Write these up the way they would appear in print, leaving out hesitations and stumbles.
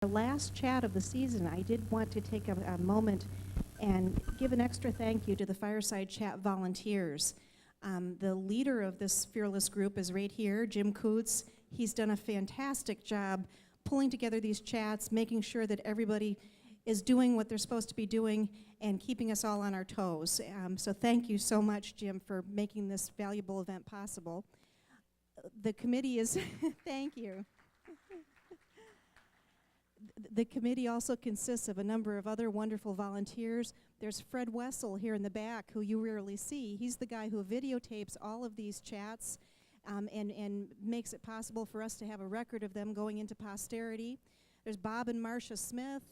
The last chat of the season, I did want to take a moment and give an extra thank you to the Fireside Chat volunteers. The leader of this fearless group is right here, Jim Coots. He's done a fantastic job pulling together these chats, making sure that everybody is doing what they're supposed to be doing and keeping us all on our toes. So thank you so much, Jim, for making this valuable event possible. The committee is, thank you. The committee also consists of a number of other wonderful volunteers. There's Fred Wessel here in the back, who you rarely see. He's the guy who videotapes all of these chats and makes it possible for us to have a record of them going into posterity. There's Bob and Marcia Smith.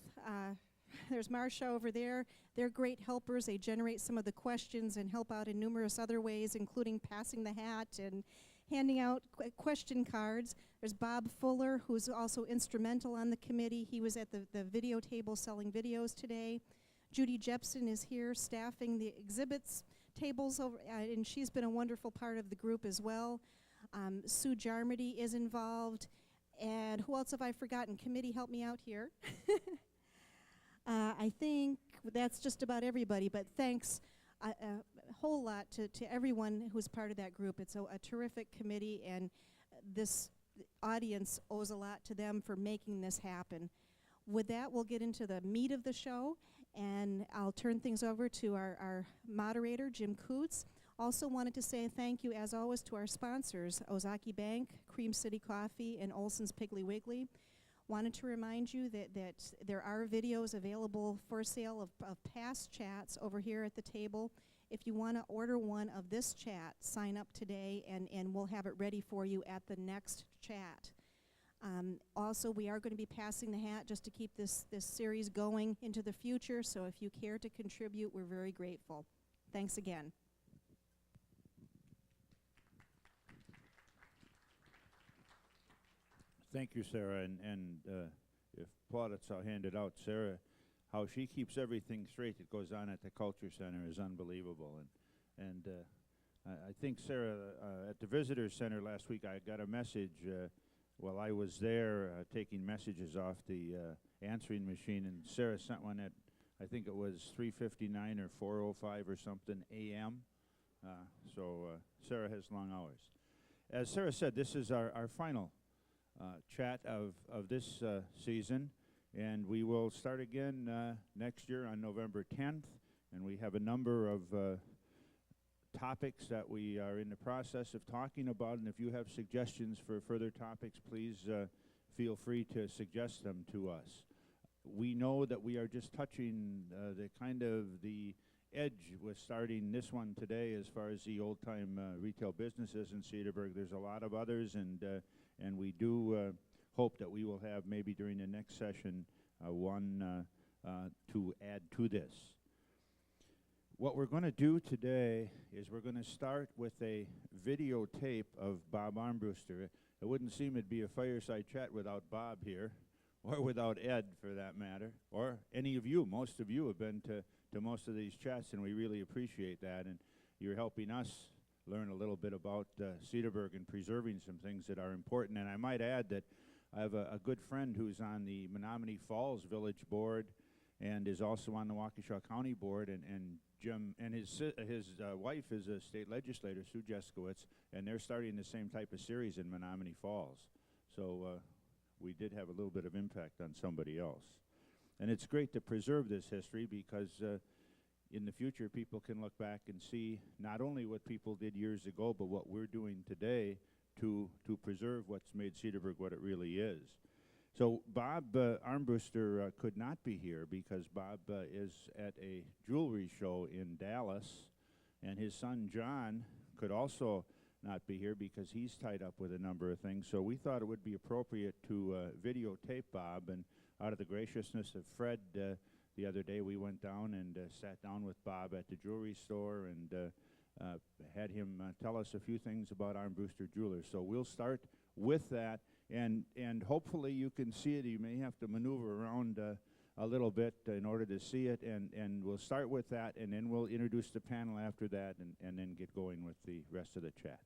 There's Marcia over there. They're great helpers. They generate some of the questions and help out in numerous other ways, including passing the hat and handing out question cards. There's Bob Fuller, who's also instrumental on the committee. He was at the video table selling videos today. Judy Jepson is here staffing the exhibits tables, and she's been a wonderful part of the group as well. Sue Jarmady is involved. And who else have I forgotten? Committee, help me out here. I think that's just about everybody, but thanks a whole lot to everyone who's part of that group. It's a terrific committee, and this audience owes a lot to them for making this happen. With that, we'll get into the meat of the show, and I'll turn things over to our moderator, Jim Coots. Also wanted to say thank you, as always, to our sponsors, Ozaki Bank, Cream City Coffee, and Olson's Piggly Wiggly. Wanted to remind you that there are videos available for sale of past chats over here at the table. If you want to order one of this chat, sign up today, and we'll have it ready for you at the next chat. Also, we are going to be passing the hat just to keep this series going into the future, so if you care to contribute, we're very grateful. Thanks again. Thank you, Sarah, and if plaudits are handed out, Sarah, how she keeps everything straight that goes on at the Culture Center is unbelievable. And I think, Sarah, at the Visitor Center last week, I got a message while I was there taking messages off the answering machine, and Sarah sent one at, I think it was 3:59 or 4:05 or something a.m. So Sarah has long hours. As Sarah said, this is our final chat of this season, and we will start again next year on November 10th, and we have a number of topics that we are in the process of talking about, and if you have suggestions for further topics, please feel free to suggest them to us. We know that we are just touching the edge with starting this one today as far as the old-time retail businesses in Cedarburg. There's a lot of others, and we do hope that we will have maybe during the next session one to add to this. What we're going to do today is we're going to start with a videotape of Bob Armbruster. It wouldn't seem it'd be a fireside chat without Bob here, or without Ed for that matter, or any of you. Most of you have been to most of these chats, and we really appreciate that, and you're helping us learn a little bit about Cedarburg and preserving some things that are important. And I might add that I have a good friend who's on the Menominee Falls Village Board and is also on the Waukesha County Board, and Jim and his wife is a state legislator, Sue Jeskowitz, and they're starting the same type of series in Menominee Falls. So we did have a little bit of impact on somebody else. And it's great to preserve this history because in the future people can look back and see not only what people did years ago, but what we're doing today to preserve what's made Cedarburg what it really is. So Bob Armbruster could not be here because Bob is at a jewelry show in Dallas, and his son John could also not be here because he's tied up with a number of things. So we thought it would be appropriate to videotape Bob, and out of the graciousness of Fred, the other day we went down and sat down with Bob at the jewelry store and had him tell us a few things about Armbruster Jewelers. So we'll start with that, and hopefully you can see it. You may have to maneuver around a little bit in order to see it, and we'll start with that, and then we'll introduce the panel after that, and then get going with the rest of the chat.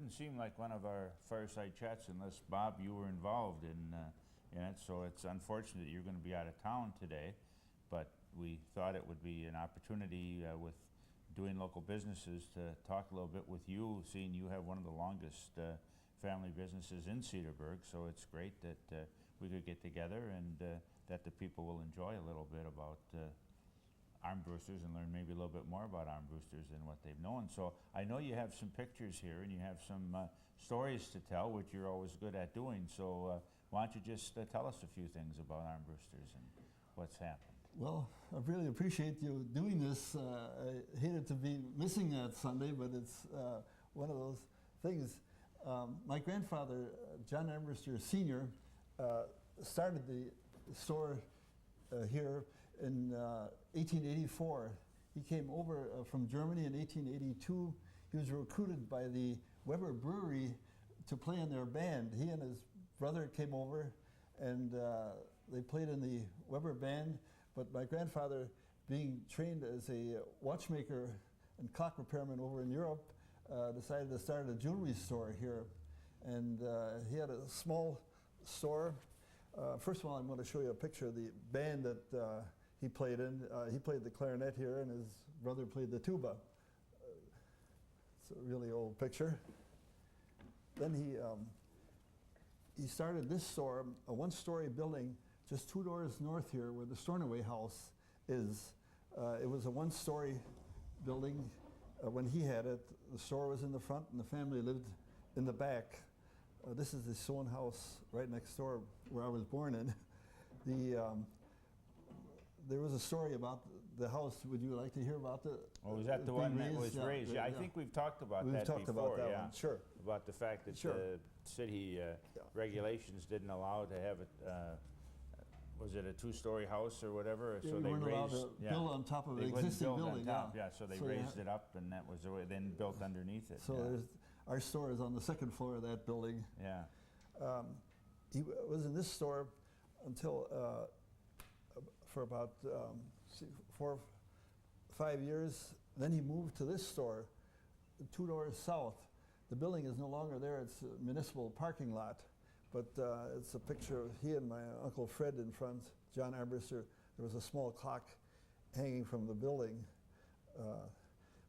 wouldn't seem like one of our fireside chats unless, Bob, you were involved in it. So it's unfortunate that you're going to be out of town today, but we thought it would be an opportunity with doing local businesses to talk a little bit with you, seeing you have one of the longest family businesses in Cedarburg. So it's great that we could get together and that the people will enjoy a little bit about Armbruster's and learn maybe a little bit more about Armbruster's than what they've known. So I know you have some pictures here and you have some stories to tell, which you're always good at doing. So why don't you just tell us a few things about Armbruster's and what's happened? Well, I really appreciate you doing this. I hated to be missing that Sunday, but it's one of those things. My grandfather, John Armbruster Sr., started the store here in 1884. He came over from Germany in 1882. He was recruited by the Weber Brewery to play in their band. He and his brother came over and they played in the Weber band, but my grandfather, being trained as a watchmaker and clock repairman over in Europe, decided to start a jewelry store here. And he had a small store. First of all, I'm going to show you a picture of the band that he played in. He played the clarinet here, and his brother played the tuba. It's a really old picture. Then he started this store, a one-story building, just 2 doors north here, where the Stornoway House is. It was a one-story building when he had it. The store was in the front, and the family lived in the back. This is the Sohn house right next door where I was born in. There was a story about the house. Would you like to hear about the? Oh, was that the one that was raised? Yeah, I think we've talked about that before. We've talked about that one, sure. About the fact that the city regulations didn't allow to have it. Was it a 2-story house or whatever? Yeah, so we they weren't raised. allowed to build on top of an existing building. So they raised it up, and that was the way. Then built underneath it. So our store is on the 2nd floor of that building. Yeah. He was in this store until for about 4 or 5 years. Then he moved to this store, 2 doors south. The building is no longer there. It's a municipal parking lot. But it's a picture of he and my Uncle Fred in front, John Armbruster. There was a small clock hanging from the building.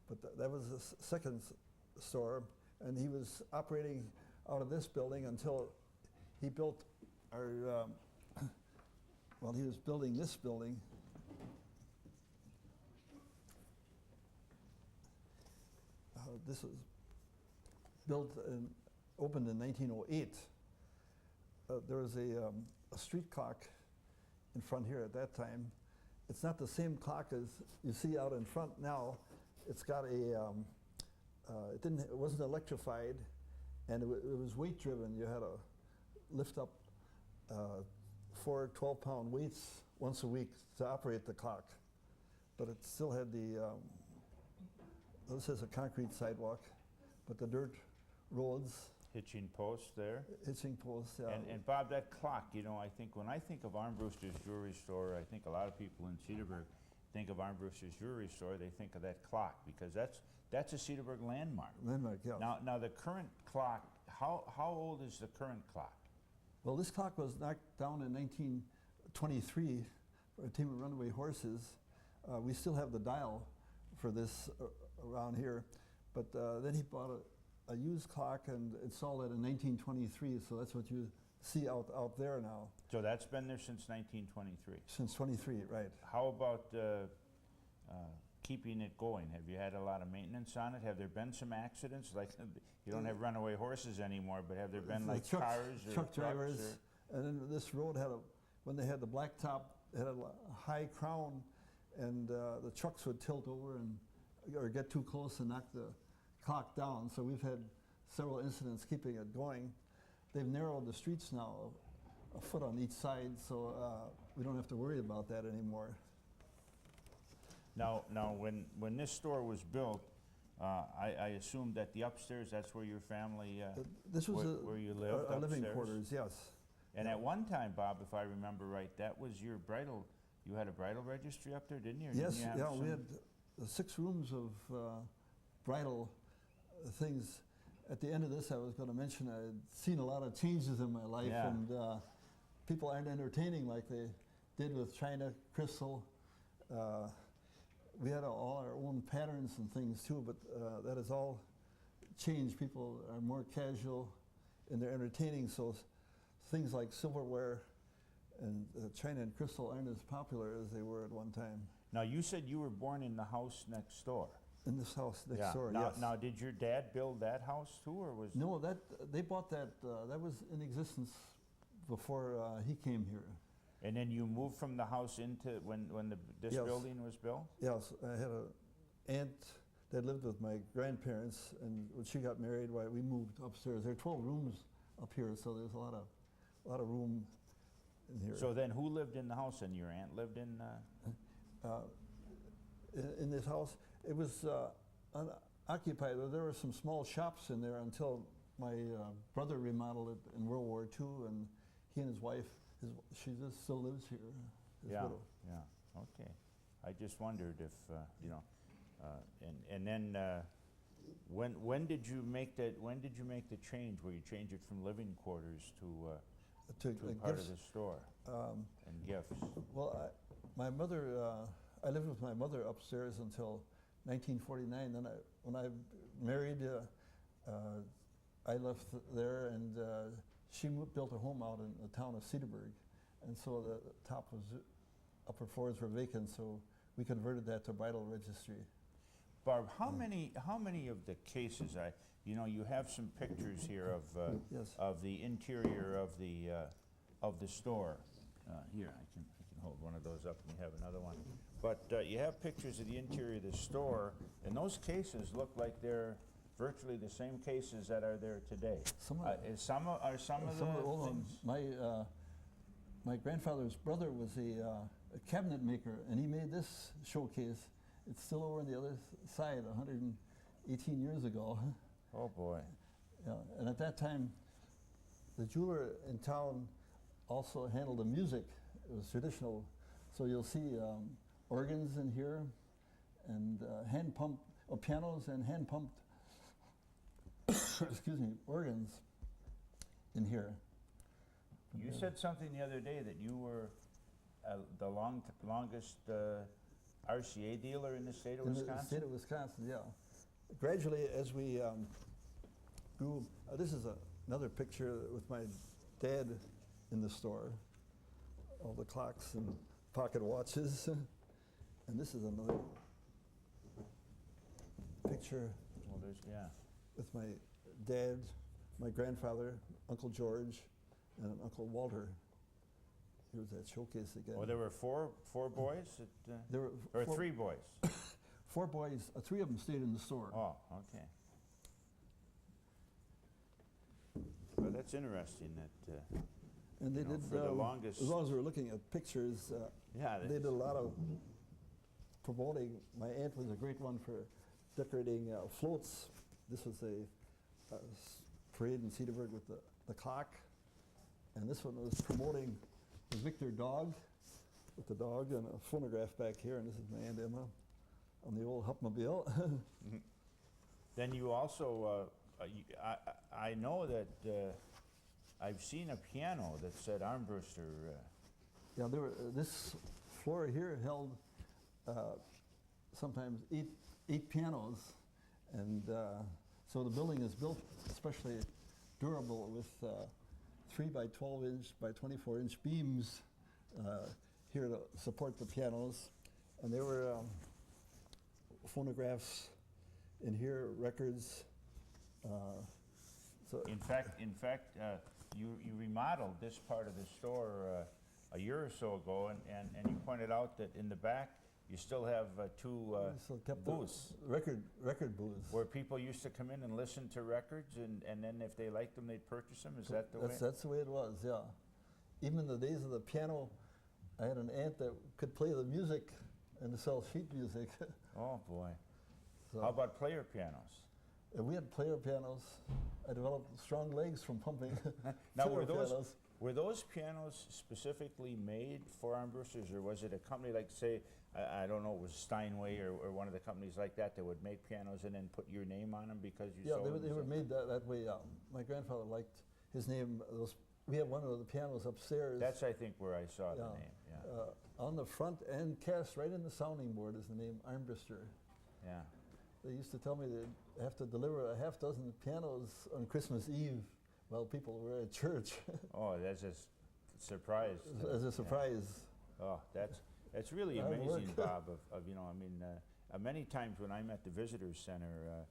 But that was the second store. And he was operating out of this building until he built our, well, he was building this building. This was built and opened in 1908. There was a street clock in front here at that time. It's not the same clock as you see out in front now. It's got a, it wasn't electrified, and it was weight driven. You had to lift up 4 12-pound weights once a week to operate the clock. But it still had the, this is a concrete sidewalk, but the dirt roads. Hitching posts there. Hitching posts, yeah. And Bob, that clock, you know, I think when I think of Armbruster's Jewelry Store, I think a lot of people in Cedarburg think of Armbruster's Jewelry Store, they think of that clock, because that's a Cedarburg landmark. Landmark, yeah. Now the current clock, how old is the current clock? Well, this clock was knocked down in 1923 for a team of runaway horses. We still have the dial for this around here, but then he bought a used clock and installed it in 1923, so that's what you see out there now. So that's been there since 1923? Since 23, right. How about keeping it going? Have you had a lot of maintenance on it? Have there been some accidents? Like, you don't have runaway horses anymore, but have there been like cars or truck drivers? Or? And then this road had when they had the blacktop, it had a high crown, and the trucks would tilt over or get too close and knock the clock down. So we've had several incidents keeping it going. They've narrowed the streets now a foot on each side, so we don't have to worry about that anymore. Now when this store was built, I assumed that the upstairs, that's where your family, this was where you lived, our living upstairs? quarters, yes. And at one time, Bob, if I remember right, that was your bridal, you had a bridal registry up there, didn't you? Or Yes, didn't you have we had 6 rooms of bridal things, at the end of this, I was going to mention I'd seen a lot of changes in my life, Yeah. and people aren't entertaining like they did with China, Crystal. We had all our own patterns and things too, but that has all changed. People are more casual in their entertaining, so things like silverware and China and Crystal aren't as popular as they were at one time. Now, you said you were born in the house next door. In this house next door, Now, yes. now, did your dad build that house too, or was? No, they bought that. That was in existence before he came here. And then you moved from the house into when this Yes. building was built? Yes, I had an aunt that lived with my grandparents, and when she got married, we moved upstairs. There are 12 rooms up here, so there's a lot of room in here. So then, who lived in the house? And your aunt lived in? In this house, it was unoccupied. There were some small shops in there until my brother remodeled it in World War II, and he and his wife, she just still lives here. His Yeah, widow. yeah. Okay. I just wondered if you know, and then when did you make that? When did you make the change where you changed it from living quarters to part gifts. of the store and gifts? Well, my mother, I lived with my mother upstairs until 1949. Then when I married, I left there, and she built a home out in the town of Cedarburg. And so the upper floors were vacant, so we converted that to bridal registry. Barb, how many of the cases? You have some pictures here of Yes. of the interior of the store. Here, I can hold one of those up, and you have another one. But you have pictures of the interior of the store, and those cases look like they're virtually the same cases that are there today. Some of Some of the old ones. things. My grandfather's brother was a cabinet maker, and he made this showcase. It's still over on the other side, 118 years ago. Oh boy. Yeah, and at that time, the jeweler in town also handled the music. It was traditional. So you'll see organs in here, and hand-pumped pianos and hand-pumped excuse me, organs in here. You said something the other day that you were the longest RCA dealer in the state of In Wisconsin? the state of Wisconsin, yeah. Gradually, as we grew, this is another picture with my dad in the store. All the clocks and pocket watches. And this is another picture Well, there's, yeah. with my dad, my grandfather, Uncle George, and Uncle Walter. Here's that showcase again. Well, there were four boys? There were Or four- 3 boys? 4 boys, 3 of them stayed in the store. Oh, okay. Well, that's interesting that, And they you know, did, for the longest- as long as we're looking at pictures, yeah. they did a lot of promoting. My aunt was a great one for decorating floats. This was a parade in Cedarburg with the clock. And this one was promoting the Victor dog, with the dog and a phonograph back here. And this is my Aunt Emma on the old Hupmobile. Then you also, I know that I've seen a piano that said Armbruster. Yeah, this floor here held sometimes eight pianos, and so the building is built especially durable with 3 by 12 inch by 24 inch beams here to support the pianos, and there were phonographs in here, records. So In fact, you remodeled this part of the store a year or so ago, and you pointed out that in the back you still have 2 so kept the booths record booths. where people used to come in and listen to records, and then if they liked them, they'd purchase them. Is that the way? That's the way it was, yeah. Even in the days of the piano, I had an aunt that could play the music and to sell sheet music. Oh boy. So, How about player pianos? we had player pianos. I developed strong legs from pumping Now, player were those pianos. Were those pianos specifically made for armbrusters, or was it a company like, say, I don't know, it was Steinway or one of the companies like that that would make pianos and then put your name on them because you Yeah, sold them? they were made that way. My grandfather liked his name. We have one of the pianos upstairs. That's, I think, where I saw the name, yeah. On the front and cast right in the sounding board is the name Armbruster. Yeah. They used to tell me they'd have to deliver a half dozen pianos on Christmas Eve while people were at church. Oh, that's a surprise. As a surprise. Yeah. Oh, that's really Hard amazing, work. Bob, of you know, I mean, many times when I'm at the Visitor Center,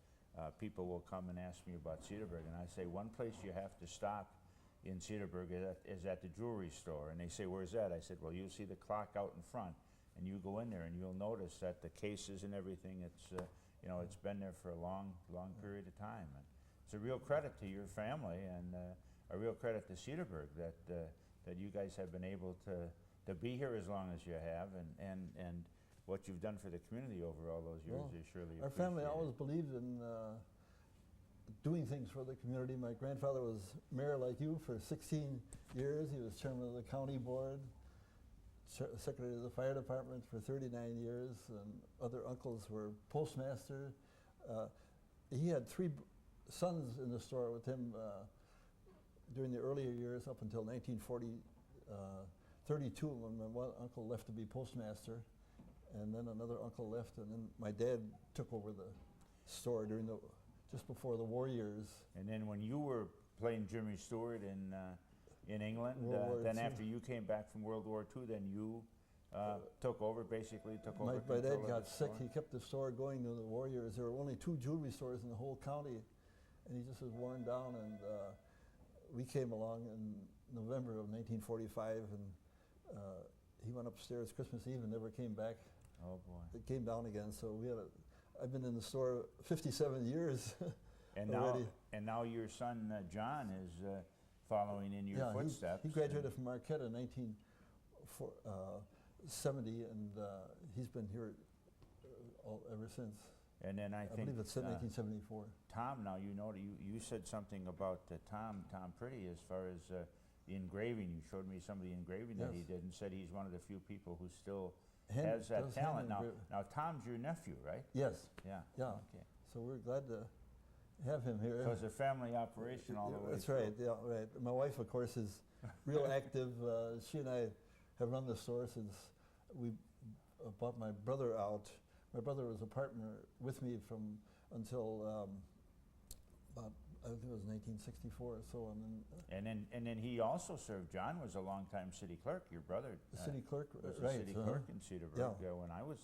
people will come and ask me about Cedarburg, and I say, one place you have to stop in Cedarburg is at the jewelry store. And they say, where's that? I said, well, you'll see the clock out in front, and you go in there and you'll notice that the cases and everything, it's, you know, it's been there for a long, long period of time. And it's a real credit to your family and a real credit to Cedarburg that you guys have been able to be here as long as you have, and what you've done for the community over all those years is surely Our family appreciated. always believed in doing things for the community. My grandfather was mayor like you for 16 years. He was chairman of the county board, secretary of the fire department for 39 years, and other uncles were postmaster. He had three sons in the store with him during the earlier years up until 1940. 32 of them, and one uncle left to be postmaster, and then another uncle left, and then my dad took over the store during just before the war years. And then when you were playing Jimmy Stewart in England, then II. after you came back from World War II, then you took over, basically took over My control dad of got the sick. store? He kept the store going to the war years. There were only 2 jewelry stores in the whole county, and he just was worn down. And we came along in November of 1945, and he went upstairs Christmas Eve and never came back. Oh boy! It came down again. So I've been in the store 57 years And already. now your son John is following in your footsteps. He graduated from Marquette in 1970, and he's been here ever since. And then I think believe it's 1974. Tom. Now you know you said something about Tom Pretty as far as the engraving. You showed me some of the engraving that he Yes. did, and said he's one of the few people who still Hand- has that does hand talent. Now engra- Tom's your nephew, right? Yes, Yeah. yeah. Okay. So we're glad to have him here. So it's a family operation all the way That's through. right, yeah, right. My wife, of course, is real active. She and I have run the store since we bought my brother out. My brother was a partner with me until about, I think it was 1964 or so, and then And then he also served. John was a longtime city clerk. Your brother the city clerk, was a right? city clerk in Cedarburg Yeah. when I was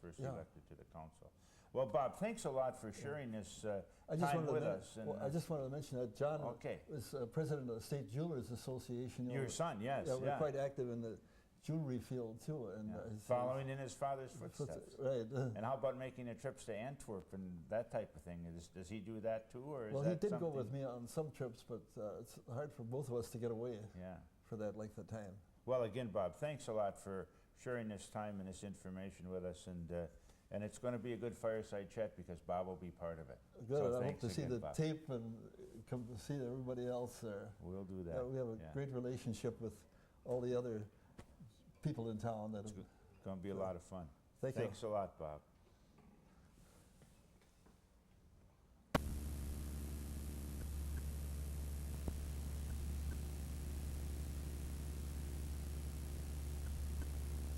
first Yeah. elected to the council. Well, Bob, thanks a lot for sharing this I just time wanted with to us. And, I just wanted to mention that John okay. was president of the State Jewelers Association. Your son, yes, Yeah, we're quite active in the jewelry field too, and Yeah. his- Following in his father's footsteps. Right. And how about making the trips to Antwerp and that type of thing? Does he do that too, or is Well, that he did something? go with me on some trips, but it's hard for both of us to get away Yeah. for that length of time. Well, again, Bob, thanks a lot for sharing this time and this information with us, and it's going to be a good fireside chat because Bob will be part of it. Good. So I hope thanks to see again, the Bob. tape and come to see everybody else there. We'll do that. Yeah, we have a Yeah. great relationship with all the other people in town. That It's have, going to be a lot of fun. thank you. Thanks a lot, Bob.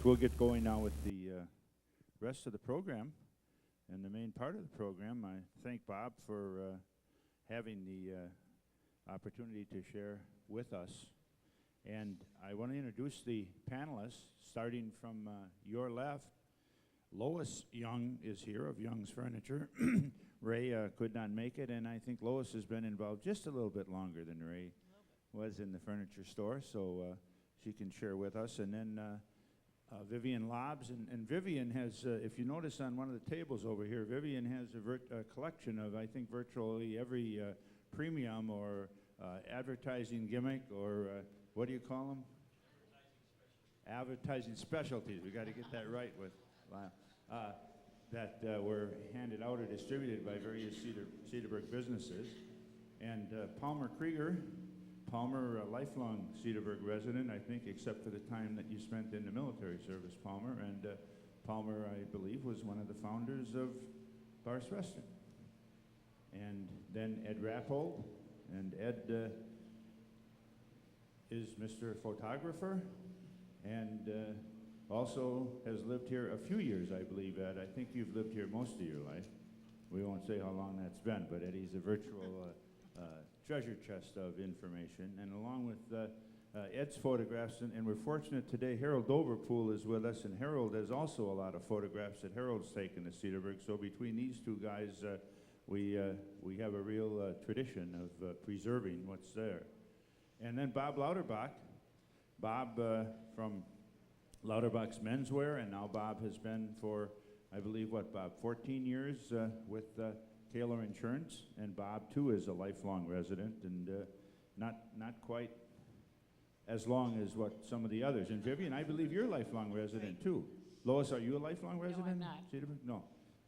We'll get going now with the rest of the program and the main part of the program. I thank Bob for having the opportunity to share with us. And I want to introduce the panelists, starting from your left. Lois Young is here of Young's Furniture. Ray could not make it, and I think Lois has been involved just a little bit longer than Ray was in the furniture store, so she can share with us. And then Vivian Lobbs, and Vivian has, if you notice on one of the tables over here, Vivian has a collection of, I think, virtually every premium or advertising gimmick, or what do you call them? Advertising specialties. We got to get that right with that were handed out or distributed by various Cedarburg businesses. And Palmer Krieger Palmer, a lifelong Cedarburg resident, I think, except for the time that you spent in the military service, Palmer. And Palmer, I believe, was one of the founders of Bar's Restaurant. And then Ed Rappold, and Ed is Mr. Photographer, and also has lived here a few years, I believe, Ed. I think you've lived here most of your life. We won't say how long that's been, but Eddie's a virtual treasure chest of information. And along with Ed's photographs, and we're fortunate today, Harold Overpool is with us, and Harold has also a lot of photographs that Harold's taken to Cedarburg. So between these two guys, we have a real tradition of preserving what's there. And then Bob Lauterbach. Bob from Lauterbach's Menswear, and now Bob has been for, I believe, what, Bob, 14 years with Kaler Insurance. And Bob, too, is a lifelong resident, and not quite as long as what some of the others. And Vivian, I believe you're a lifelong resident, too. Lois, are you a lifelong resident? No, I'm not. Cedarburg? No.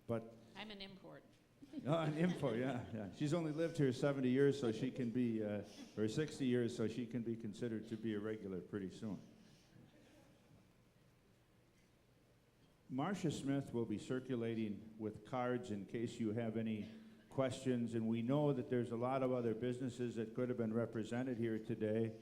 But I'm an import. oh, an info, yeah. She's only lived here 70 years, so she can be, or 60 years, so she can be considered to be a regular pretty soon. Marcia Smith will be circulating with cards in case you have any questions, and we know that there's a lot of other businesses that could have been represented here today.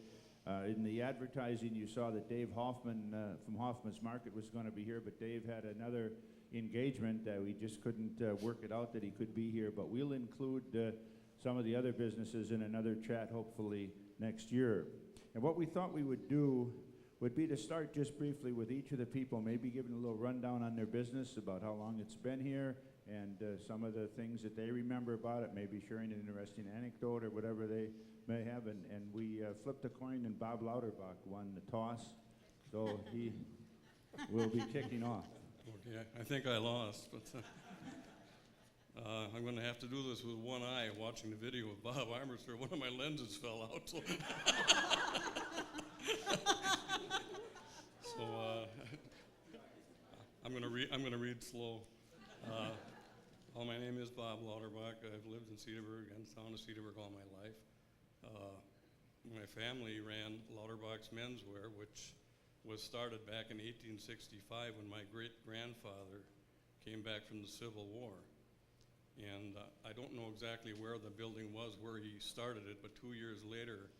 In the advertising, you saw that Dave Hoffman from Hoffman's Market was going to be here, but Dave had another engagement. We just couldn't work it out that he could be here, but we'll include some of the other businesses in another chat hopefully next year. And what we thought we would do would be to start just briefly with each of the people, maybe giving a little rundown on their business, about how long it's been here, and some of the things that they remember about it, maybe sharing an interesting anecdote or whatever they may have. And we flipped a coin, and Bob Lauterbach won the toss, so he will be kicking off. Okay, I think I lost, but I'm going to have to do this with one eye watching the video of Bob Armbruster. One of my lenses fell out. So, I'm going to read slow. My name is Bob Lauterbach. I've lived in Cedarburg and town of Cedarburg all my life. My family ran Lauterbach's Menswear, which was started back in 1865 when my great-grandfather came back from the Civil War. And I don't know exactly where the building was, where he started it, but 2 years later,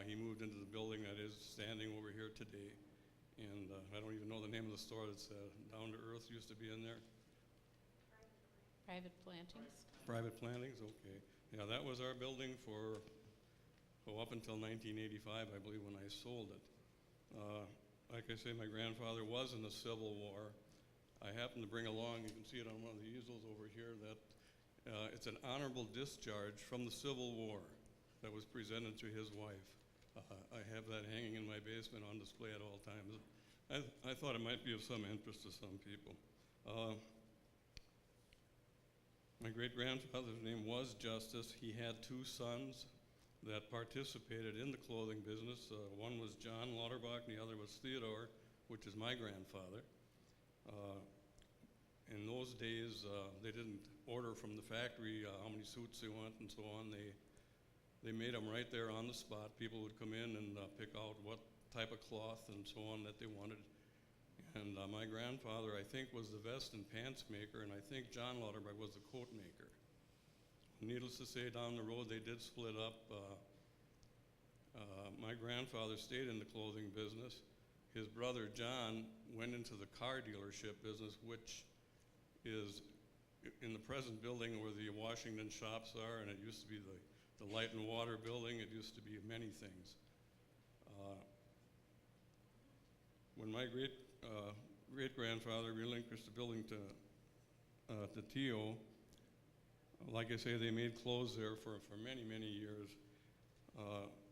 he moved into the building that is standing over here today. And I don't even know the name of the store that's Down to Earth used to be in there. Private Plantings. Private Plantings, okay. Yeah, that was our building for, up until 1985, I believe, when I sold it. Like I say, my grandfather was in the Civil War. I happen to bring along, you can see it on one of the easels over here, that it's an honorable discharge from the Civil War that was presented to his wife. I have that hanging in my basement on display at all times. I thought it might be of some interest to some people. My great-grandfather's name was Justice. He had two sons that participated in the clothing business. One was John Lauterbach, and the other was Theodore, which is my grandfather. In those days, they didn't order from the factory how many suits they want and so on. They made them right there on the spot. People would come in and pick out what type of cloth and so on that they wanted. And my grandfather, I think, was the vest and pants maker, and I think John Lauterbach was the coat maker. Needless to say, down the road, they did split up. My grandfather stayed in the clothing business. His brother, John, went into the car dealership business, which is in the present building where the Washington shops are, and it used to be the Light and Water building. It used to be many things. When my great-grandfather relinquished the building to Tio, like I say, they made clothes there for many, many years.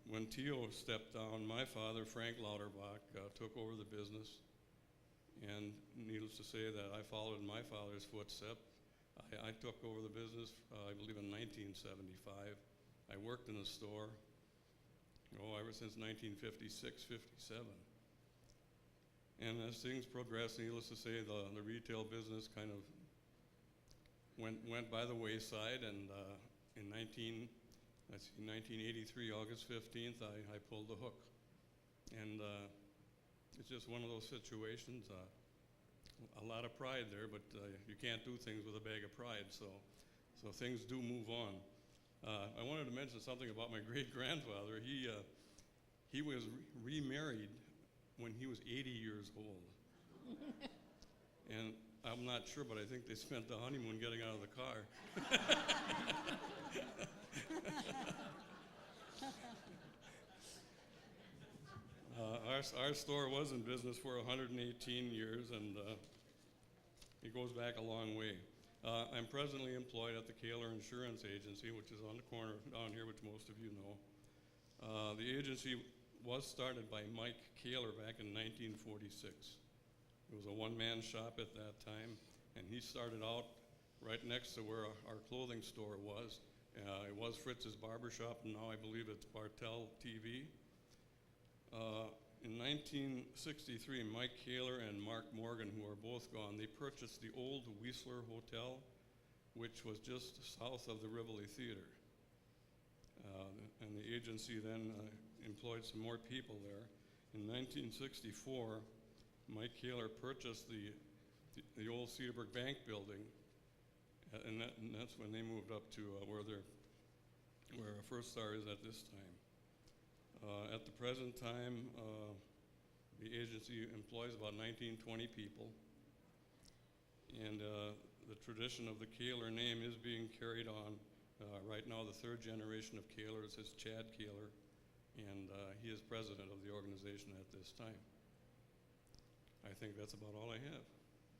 When Tio stepped down, my father, Frank Lauterbach, took over the business. And needless to say that I followed in my father's footsteps. I took over the business, I believe, in 1975. I worked in the store, ever since 1956, 57. And as things progressed, needless to say, the retail business kind of went by the wayside, and in 19 let's see, 1983, August 15th, I pulled the hook. And it's just one of those situations, a lot of pride there, but you can't do things with a bag of pride, so things do move on. I wanted to mention something about my great-grandfather. He was remarried when he was 80 years old. And I'm not sure, but I think they spent the honeymoon getting out of the car. Our store was in business for 118 years, and it goes back a long way. I'm presently employed at the Kaler Insurance Agency, which is on the corner down here, which most of you know. The agency was started by Mike Kaler back in 1946. It was a one-man shop at that time, and he started out right next to where our clothing store was. It was Fritz's Barbershop, and now I believe it's Bartel TV. In 1963, Mike Kaler and Mark Morgan, who are both gone, they purchased the old Whistler Hotel, which was just south of the Rivoli Theater. And the agency then employed some more people there. In 1964, Mike Kaler purchased the old Cedarburg Bank building, and that's when they moved up to where First Star is at this time. At the present time, the agency employs about 19, 20 people, and the tradition of the Kaler name is being carried on. Right now, the third generation of Kalers is Chad Kaler, and he is president of the organization at this time. I think that's about all I have.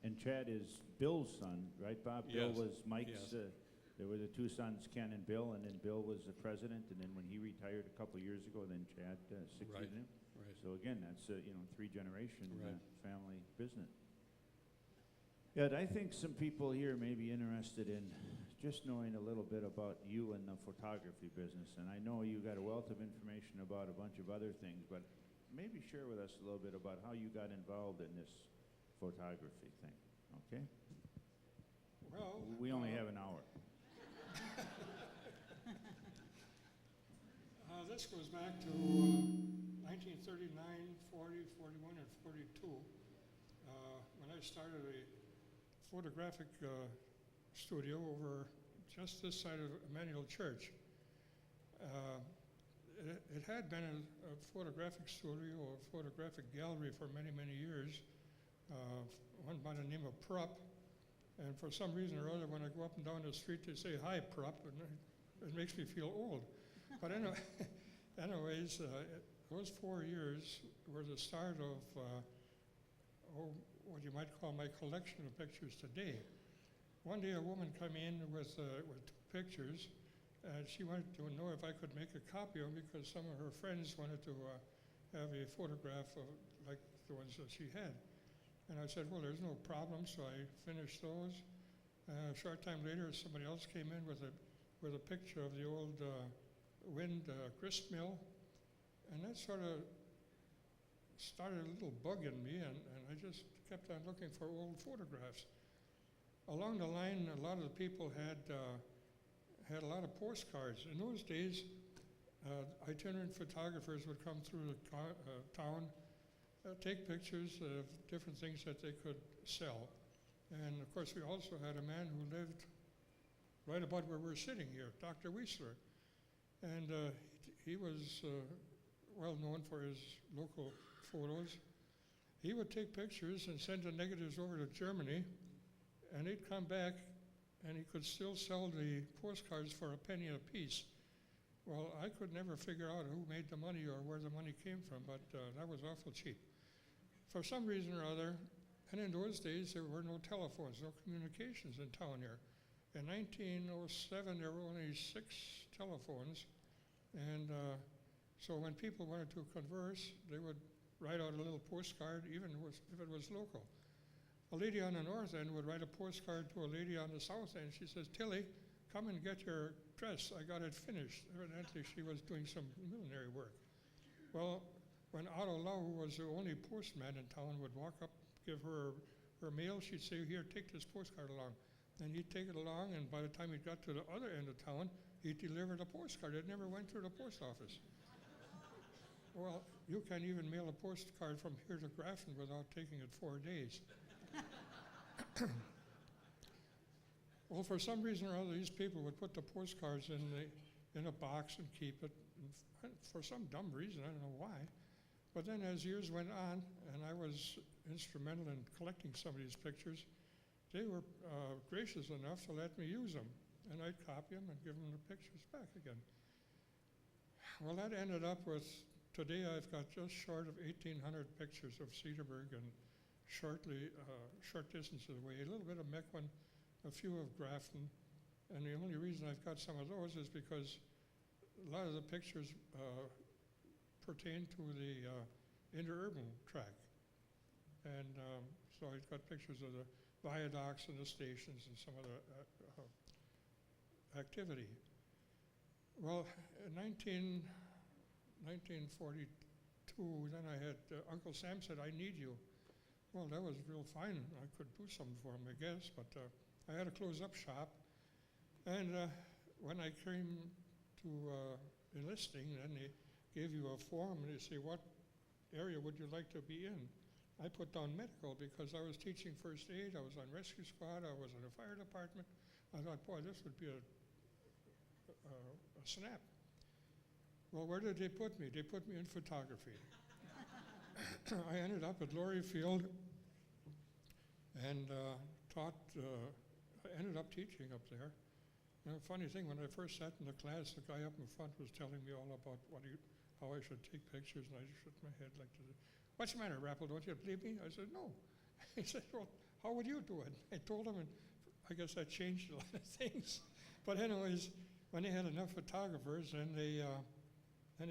And Chad is Bill's son, right, Bob? Bill Yes. was Mike's, Yes. There were the two sons, Ken and Bill, and then Bill was the president, and then when he retired a couple years ago, then Chad succeeded Right. him. Right. So again, that's, three-generation Right. family business. Ed, I think some people here may be interested in just knowing a little bit about you and the photography business. And I know you got a wealth of information about a bunch of other things, but maybe share with us a little bit about how you got involved in this photography thing, okay? Well, We only have an hour. this goes back to 1939, 40, 41, and 42, when I started a photographic studio over just this side of Emmanuel Church. It had been a photographic studio or photographic gallery for many, many years, one by the name of Prupp. And for some reason or other, when I go up and down the street, they say, "Hi, Prupp," and it makes me feel old. But anyways, those 4 years were the start of what you might call my collection of pictures today. One day, a woman came in with 2 pictures, and she wanted to know if I could make a copy of them because some of her friends wanted to have a photograph of like the ones that she had. And I said, well, there's no problem, so I finished those. A short time later, somebody else came in with a picture of the old wind grist mill, and that sort of started a little bug in me, and I just kept on looking for old photographs. Along the line, a lot of the people had a lot of postcards. In those days, itinerant photographers would come through the town, take pictures of different things that they could sell. And of course, we also had a man who lived right about where we're sitting here, Dr. Whistler. And he was well known for his local photos. He would take pictures and send the negatives over to Germany, and he'd come back and he could still sell the postcards for a penny a piece. Well, I could never figure out who made the money or where the money came from, but that was awful cheap. For some reason or other, and in those days there were no telephones, no communications in town here. In 1907, there were only 6 telephones, and so when people wanted to converse, they would write out a little postcard, even if it was local. A lady on the north end would write a postcard to a lady on the south end. She says, "Tilly, come and get your dress. I got it finished." Evidently, she was doing some millinery work. Well, when Otto Lau, who was the only postman in town, would walk up, give her her mail, she'd say, "Here, take this postcard along." And he'd take it along, and by the time he got to the other end of town, he delivered a postcard. It never went through the post office. Well, you can't even mail a postcard from here to Grafton without taking it 4 days. Well, for some reason or other, these people would put the postcards in a box and keep it, and for some dumb reason, I don't know why. But then as years went on, and I was instrumental in collecting some of these pictures, they were gracious enough to let me use them. And I'd copy them and give them the pictures back again. Well, that ended up with, today I've got just short of 1,800 pictures of Cedarburg and short distances away, a little bit of Mequon, a few of Grafton. And the only reason I've got some of those is because a lot of the pictures pertain to the interurban track. And so I've got pictures of the viaducts and the stations and some of the activity. Well, in 1942, then I had, Uncle Sam said, "I need you." Well, that was real fine. I could do something for him, I guess, but I had to close up shop. And when I came to enlisting, then they gave you a form and they say, "What area would you like to be in?" I put down medical because I was teaching first aid, I was on rescue squad, I was in the fire department. I thought, boy, this would be a snap. Well, where did they put me? They put me in photography. I ended up at Laurie Field and I ended up teaching up there. And a funny thing, when I first sat in the class, the guy up in front was telling me all about how I should take pictures, and I just shook my head like this. "What's the matter, Rappel? Don't you believe me?" I said, "No." He said, "Well, how would you do it?" I told him, and I guess that changed a lot of things. But anyways, when they had enough photographers, then they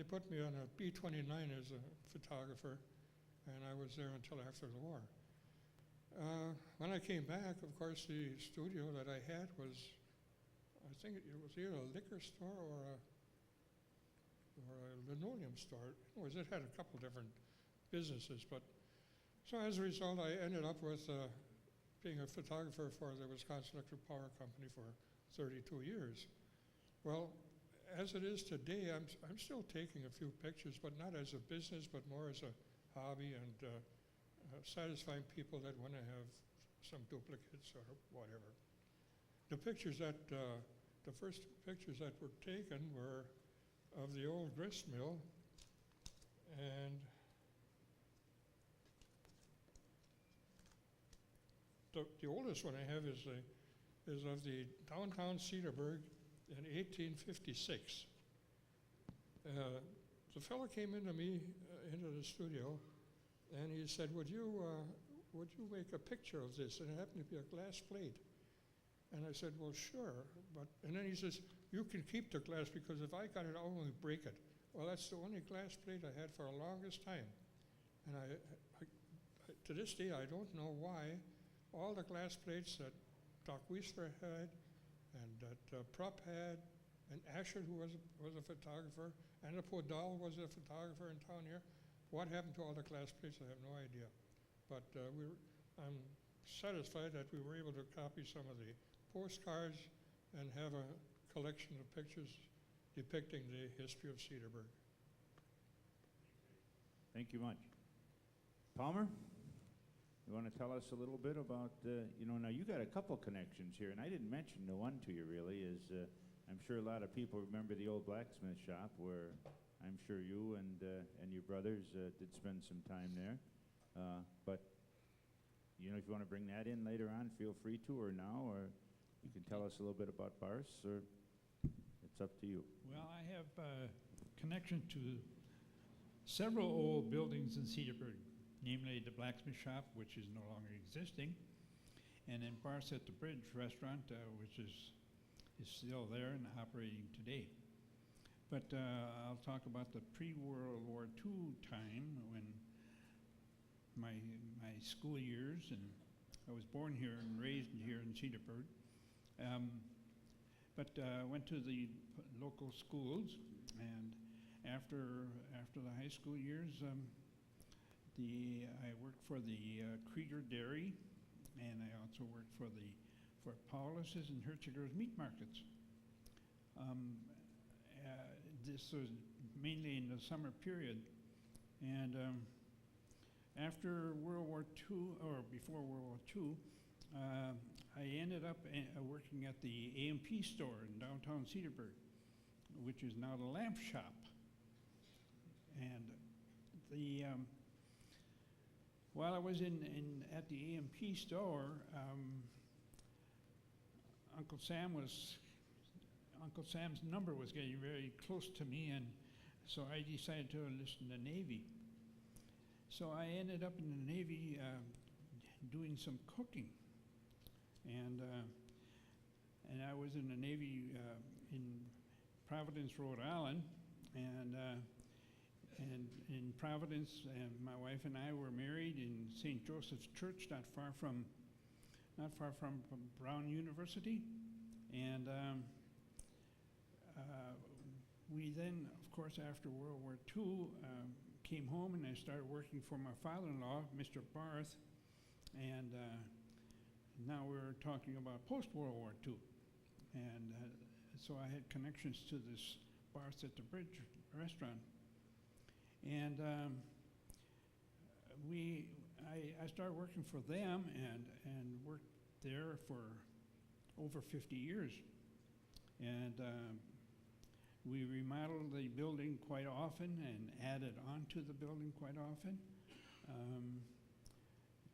put me on a B-29 as a photographer, and I was there until after the war. When I came back, of course, the studio that I had was, I think it was either a liquor store or a linoleum store. Anyways, it had a couple different businesses, but so as a result, I ended up with being a photographer for the Wisconsin Electric Power Company for 32 years. Well, as it is today, I'm still taking a few pictures, but not as a business, but more as a hobby and satisfying people that want to have some duplicates or whatever. The pictures that, the first pictures that were taken were of the old grist mill, and the oldest one I have is of the downtown Cedarburg in 1856. The fellow came into me, into the studio, and he said, would you make a picture of this? And it happened to be a glass plate. And I said, well, sure. And then he says, you can keep the glass because if I got it, I'll only break it. Well, that's the only glass plate I had for the longest time. And I to this day, I don't know why all the glass plates that Doc Weisler had and that Prupp had, and Asher, who was a photographer, and Podal was a photographer in town here, what happened to all the glass plates, I have no idea. But I'm satisfied that we were able to copy some of the postcards and have a collection of pictures depicting the history of Cedarburg. Thank you much. Palmer, you want to tell us a little bit about, now you got a couple connections here, and I didn't mention the one to you really, is I'm sure a lot of people remember the old blacksmith shop where I'm sure you and your brothers did spend some time there. But, if you want to bring that in later on, feel free to, or now, or you can tell us a little bit about Bars, or it's up to you. Well, I have connection to several old buildings in Cedarburg, namely the blacksmith shop, which is no longer existing, and then Bars at the Bridge restaurant, which is still there and operating today. But I'll talk about the pre-World War II time when my school years, and I was born here and raised here in Cedarburg. But went to the local schools, and after the high school years, I worked for the Krieger Dairy, and I also worked for Paulus's and Herziger's meat markets. Um, uh, this was mainly in the summer period. And after World War II, or before World War II, I ended up working at the A&P store in downtown Cedarburg, which is now the lamp shop. And the while I was at the A&P store, Uncle Sam's number was getting very close to me, and so I decided to enlist in the Navy. So I ended up in the Navy doing some cooking, and I was in the Navy in Providence, Rhode Island, and in Providence, and my wife and I were married in St. Joseph's Church, not far from Brown University, and we then, of course, after World War II, came home and I started working for my father-in-law, Mr. Barth, and now we're talking about post-World War II. And so I had connections to this Barth at the Bridge restaurant. And I started working for them and worked there for over 50 years. And we remodeled the building quite often and added on to the building quite often.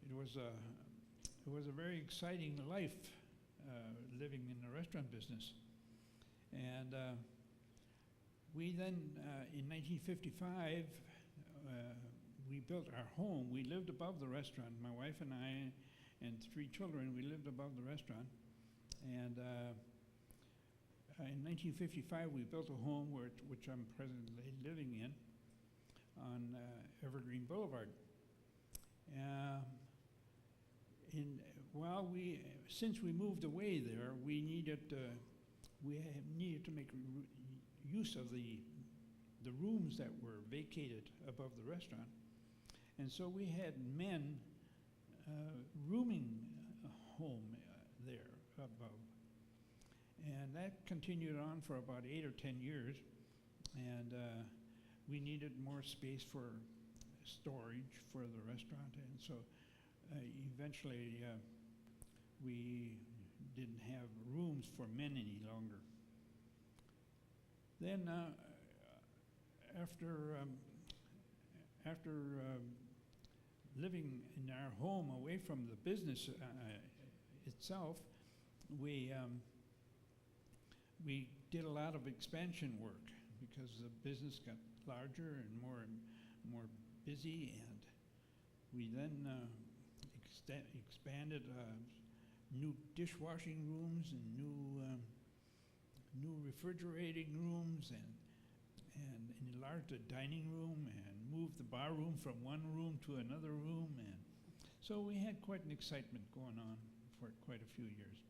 It was a very exciting life living in the restaurant business. And we then, in 1955, we built our home. We lived above the restaurant. My wife and I and 3 children, we lived above the restaurant. And in 1955, we built a home which I'm presently living in on Evergreen Boulevard. Since we moved away there, we needed to make use of the rooms that were vacated above the restaurant. And so we had men rooming a home there above. And that continued on for about 8 or 10 years. And we needed more space for storage for the restaurant. And so eventually we didn't have rooms for men any longer. Then after living in our home away from the business itself, we did a lot of expansion work because the business got larger and more busy, and we then expanded new dishwashing rooms and new refrigerating rooms and enlarged the dining room and moved the bar room from one room to another room, and so we had quite an excitement going on for quite a few years.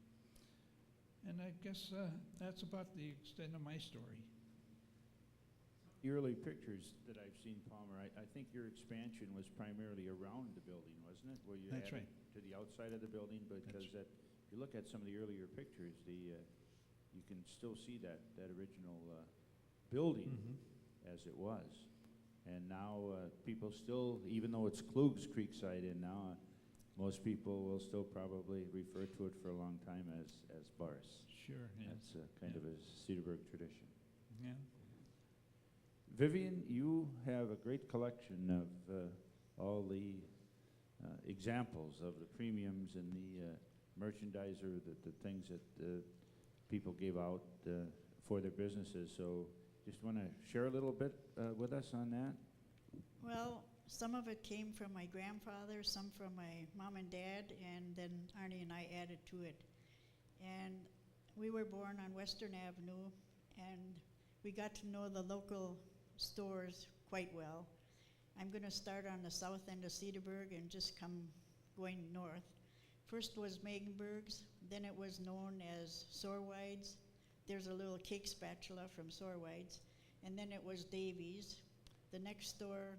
And I guess that's about the extent of my story. The early pictures that I've seen, Palmer, I think your expansion was primarily around the building, wasn't it? Where you That's added right. to the outside of the building, because if you look at some of the earlier pictures, you can still see that original building as it was. And now people still, even though it's Klug's Creekside in now, most people will still probably refer to it for a long time as Bars. Sure. That's kind of a Cedarburg tradition. Yeah. Vivian, you have a great collection of all the examples of the premiums and the merchandiser, the things that people gave out for their businesses. So just want to share a little bit with us on that? Well, some of it came from my grandfather, some from my mom and dad, and then Arnie and I added to it. And we were born on Western Avenue, and we got to know the local stores quite well. I'm going to start on the south end of Cedarburg and just come going north. First was Megenberg's, then it was known as Sorwide's. There's a little cake spatula from Sorwide's, and then it was Davies. The next store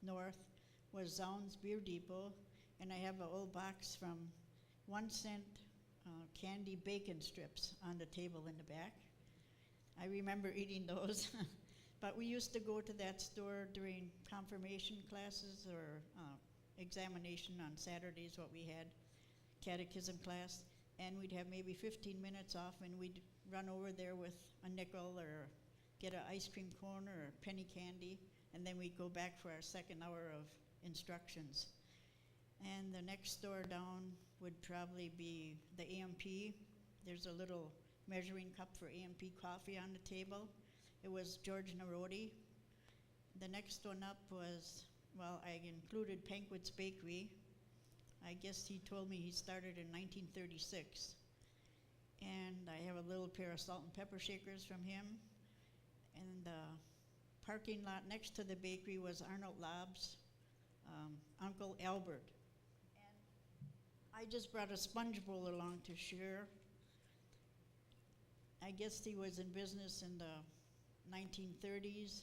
north was Zounds Beer Depot, and I have an old box from 1 cent candy bacon strips on the table in the back. I remember eating those. But we used to go to that store during confirmation classes or examination on Saturdays, what we had, catechism class, and we'd have maybe 15 minutes off, and we'd run over there with a nickel or get an ice cream cone or a penny candy, and then we'd go back for our second hour of instructions. And the next store down would probably be the AMP. There's a little measuring cup for AMP coffee on the table. It was George Narodi. The next one up was, well, I included Pankwit's Bakery. I guess he told me he started in 1936. And I have a little pair of salt and pepper shakers from him. And the parking lot next to the bakery was Arnold Lobb's Uncle Albert. And I just brought a sponge bowl along to share. I guess he was in business in the 1930s,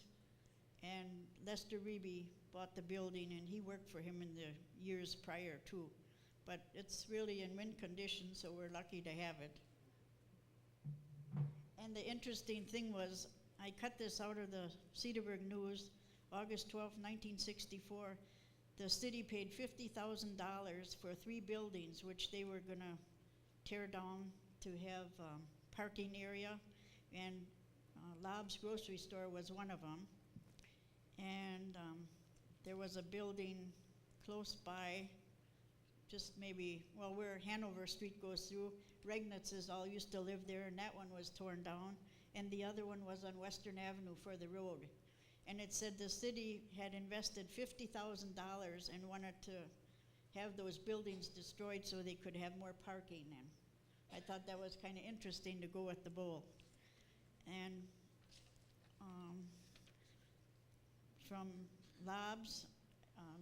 and Lester Reeby bought the building, and he worked for him in the years prior too. But it's really in mint condition, so we're lucky to have it. And the interesting thing was, I cut this out of the Cedarburg News, August 12, 1964. The city paid $50,000 for 3 buildings, which they were gonna tear down to have parking area, and Lobb's grocery store was one of them. And there was a building close by, just maybe, well, where Hanover Street goes through. Regnitzes all used to live there, and that one was torn down. And the other one was on Western Avenue for the road. And it said the city had invested $50,000 and wanted to have those buildings destroyed so they could have more parking. And I thought that was kind of interesting to go with the bowl. And from Lobb's,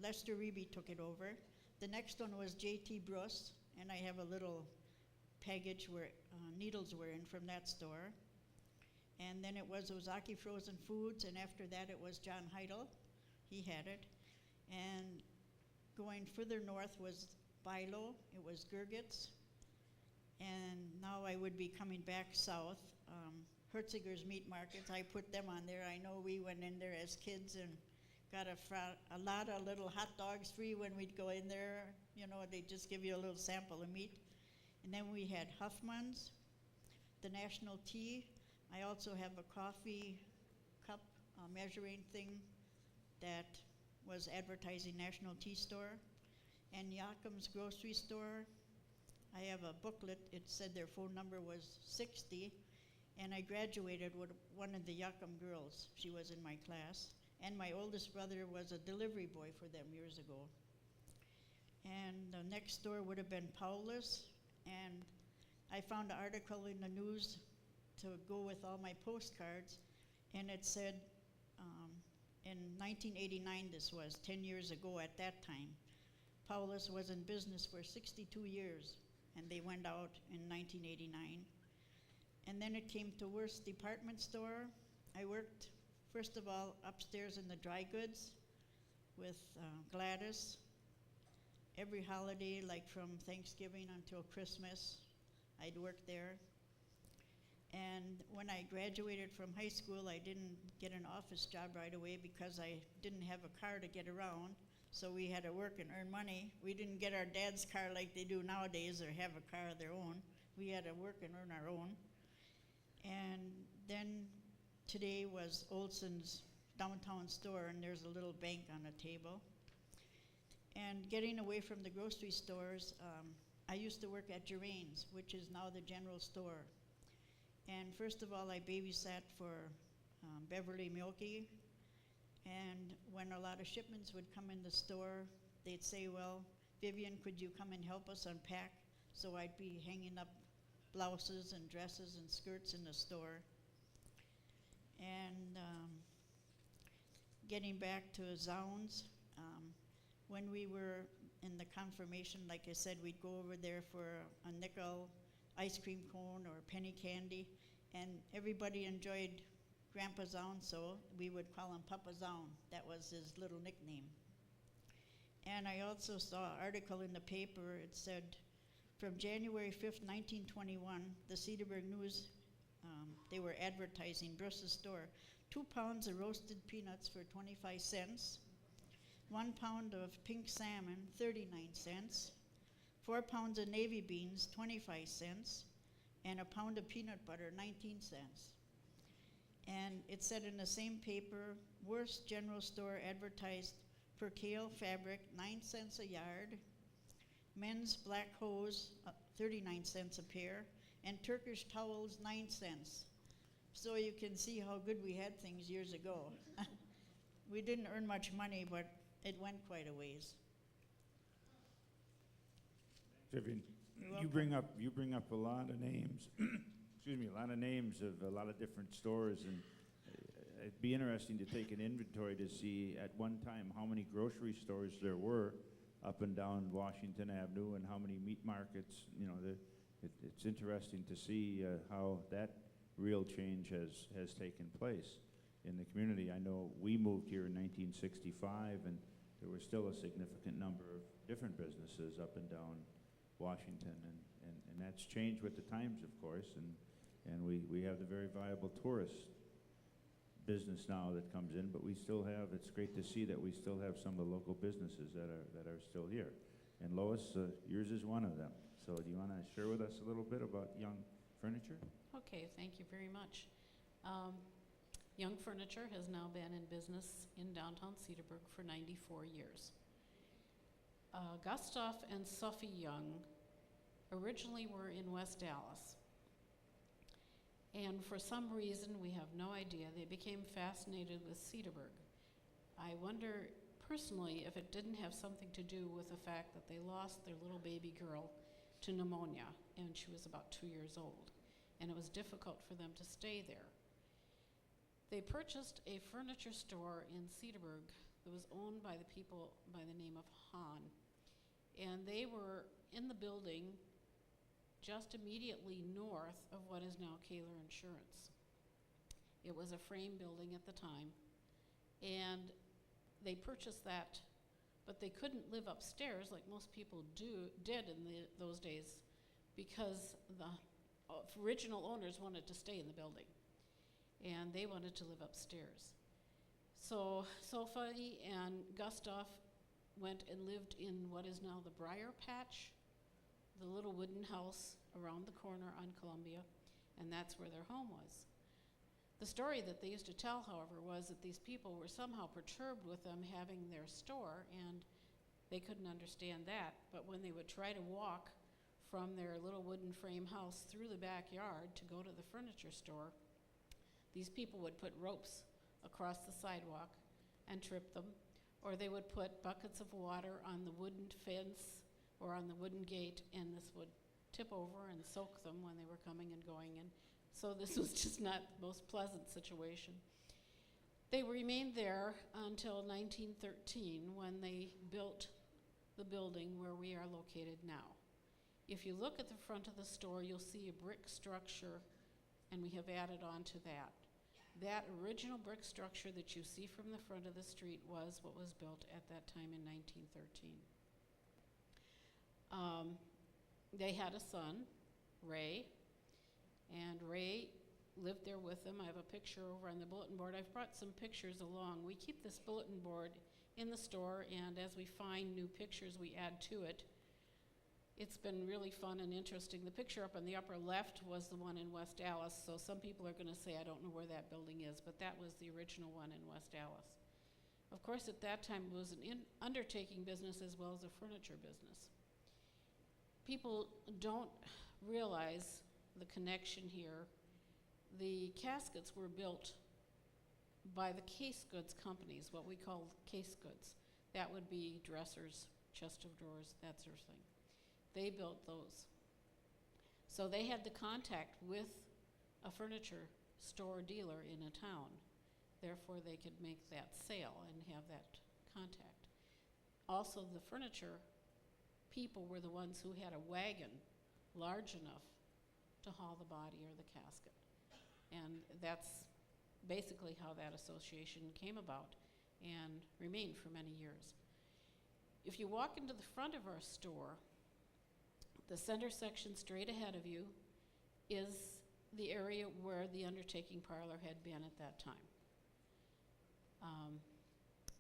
Lester Reeby took it over. The next one was J.T. Bruss, and I have a little package where needles were in from that store. And then it was Ozaki Frozen Foods, and after that it was John Heidel. He had it. And going further north was Bilo, it was Gergitz. And now I would be coming back south. Herziger's Meat Markets, I put them on there. I know we went in there as kids and got a lot of little hot dogs free when we'd go in there. You know, they'd just give you a little sample of meat. And then we had Huffman's, the National Tea. I also have a coffee cup measuring thing that was advertising National Tea Store. And Yakum's Grocery Store, I have a booklet. It said their phone number was 60, and I graduated with one of the Yakum girls. She was in my class. And my oldest brother was a delivery boy for them years ago. And the next door would have been Paulus, and I found an article in the news to go with all my postcards, and it said, in 1989 this was, 10 years ago at that time, Paulus was in business for 62 years, and they went out in 1989. And then it came to Worth's department store. I worked, first of all, upstairs in the dry goods with Gladys. Every holiday, like from Thanksgiving until Christmas, I'd work there. And when I graduated from high school, I didn't get an office job right away because I didn't have a car to get around. So we had to work and earn money. We didn't get our dad's car like they do nowadays or have a car of their own. We had to work and earn our own. And then today was Olson's downtown store, and there's a little bank on the table. And getting away from the grocery stores, I used to work at Gerane's, which is now the general store. And first of all, I babysat for Beverly Milky. And when a lot of shipments would come in the store, they'd say, well, Vivian, could you come and help us unpack? So I'd be hanging up blouses and dresses and skirts in the store. And getting back to Zounds, when we were in the confirmation, like I said, we'd go over there for a nickel ice cream cone or penny candy, and everybody enjoyed Grandpa Zound, so we would call him Papa Zound. That was his little nickname. And I also saw an article in the paper. It said, from January 5th, 1921, the Cedarburg News they were advertising Brussels store. 2 pounds of roasted peanuts for 25 cents. 1 pound of pink salmon, 39 cents. 4 pounds of navy beans, 25 cents. And a pound of peanut butter, 19 cents. And it said in the same paper, Worst General Store advertised percale fabric, 9 cents a yard. Men's black hose, 39 cents a pair. And Turkish towels, 9 cents. So you can see how good we had things years ago. We didn't earn much money, but it went quite a ways. Vivian, You're you bring up a lot of names. Excuse me, a lot of names of a lot of different stores, and it'd be interesting to take an inventory to see at one time how many grocery stores there were up and down Washington Avenue, and how many meat markets. You know, it's interesting to see how that real change has taken place in the community. I know we moved here in 1965, and there was still a significant number of different businesses up and down Washington, and that's changed with the times, of course, and we have the very viable tourist business now that comes in, but we still have, it's great to see that we still have some of the local businesses that are still here. And Lois, yours is one of them. So do you want to share with us a little bit about Young Furniture? Okay, thank you very much. Young Furniture has now been in business in downtown Cedarburg for 94 years. Gustav and Sophie Young originally were in West Dallas. And for some reason, we have no idea, they became fascinated with Cedarburg. I wonder personally if it didn't have something to do with the fact that they lost their little baby girl to pneumonia, and she was about 2 years old, and it was difficult for them to stay there. They purchased a furniture store in Cedarburg that was owned by the people by the name of Hahn, and they were in the building just immediately north of what is now Kaler Insurance. It was a frame building at the time, and they purchased that, but they couldn't live upstairs like most people did in those days, because the original owners wanted to stay in the building, and they wanted to live upstairs. So Sophie and Gustav went and lived in what is now the Briar Patch, the little wooden house around the corner on Columbia, and that's where their home was. The story that they used to tell, however, was that these people were somehow perturbed with them having their store, and they couldn't understand that. But when they would try to walk from their little wooden frame house through the backyard to go to the furniture store, these people would put ropes across the sidewalk and trip them, or they would put buckets of water on the wooden fence or on the wooden gate, and this would tip over and soak them when they were coming and going. And so this was just not the most pleasant situation. They remained there until 1913, when they built the building where we are located now. If you look at the front of the store, you'll see a brick structure, and we have added on to that. That original brick structure that you see from the front of the street was what was built at that time in 1913. They had a son, Ray, and Ray lived there with them. I have a picture over on the bulletin board. I've brought some pictures along. We keep this bulletin board in the store, and as we find new pictures, we add to it. It's been really fun and interesting. The picture up on the upper left was the one in West Dallas, so some people are going to say, I don't know where that building is, but that was the original one in West Dallas. Of course, at that time, it was an undertaking business as well as a furniture business. People don't realize the connection here. The caskets were built by the case goods companies, what we call case goods. That would be dressers, chest of drawers, that sort of thing. They built those. So they had the contact with a furniture store dealer in a town. Therefore, they could make that sale and have that contact. Also, the furniture people were the ones who had a wagon large enough to haul the body or the casket. And that's basically how that association came about and remained for many years. If you walk into the front of our store, the center section straight ahead of you is the area where the undertaking parlor had been at that time.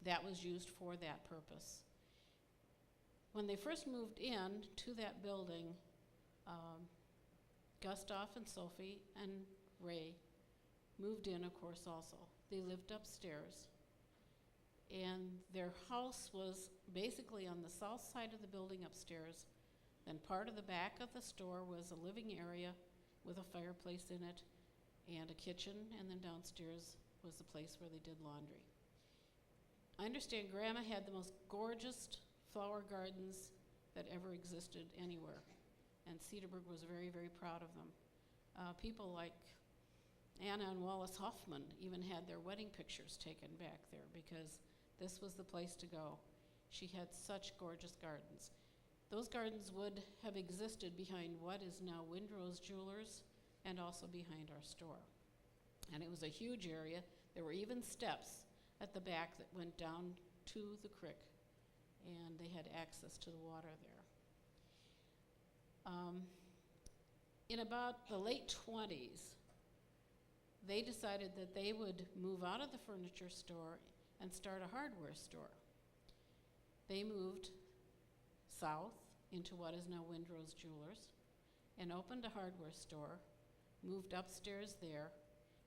That was used for that purpose. When they first moved in to that building, Gustav and Sophie and Ray moved in, of course, also. They lived upstairs, and their house was basically on the south side of the building upstairs. Then part of the back of the store was a living area with a fireplace in it and a kitchen, and then downstairs was the place where they did laundry. I understand Grandma had the most gorgeous flower gardens that ever existed anywhere, and Cedarburg was very, very proud of them. People like Anna and Wallace Hoffman even had their wedding pictures taken back there because this was the place to go. She had such gorgeous gardens. Those gardens would have existed behind what is now Windrose Jewelers and also behind our store. And it was a huge area. There were even steps at the back that went down to the creek, and they had access to the water there. In about the late 20s, they decided that they would move out of the furniture store and start a hardware store. They moved south into what is now Windrose Jewelers and opened a hardware store, moved upstairs there,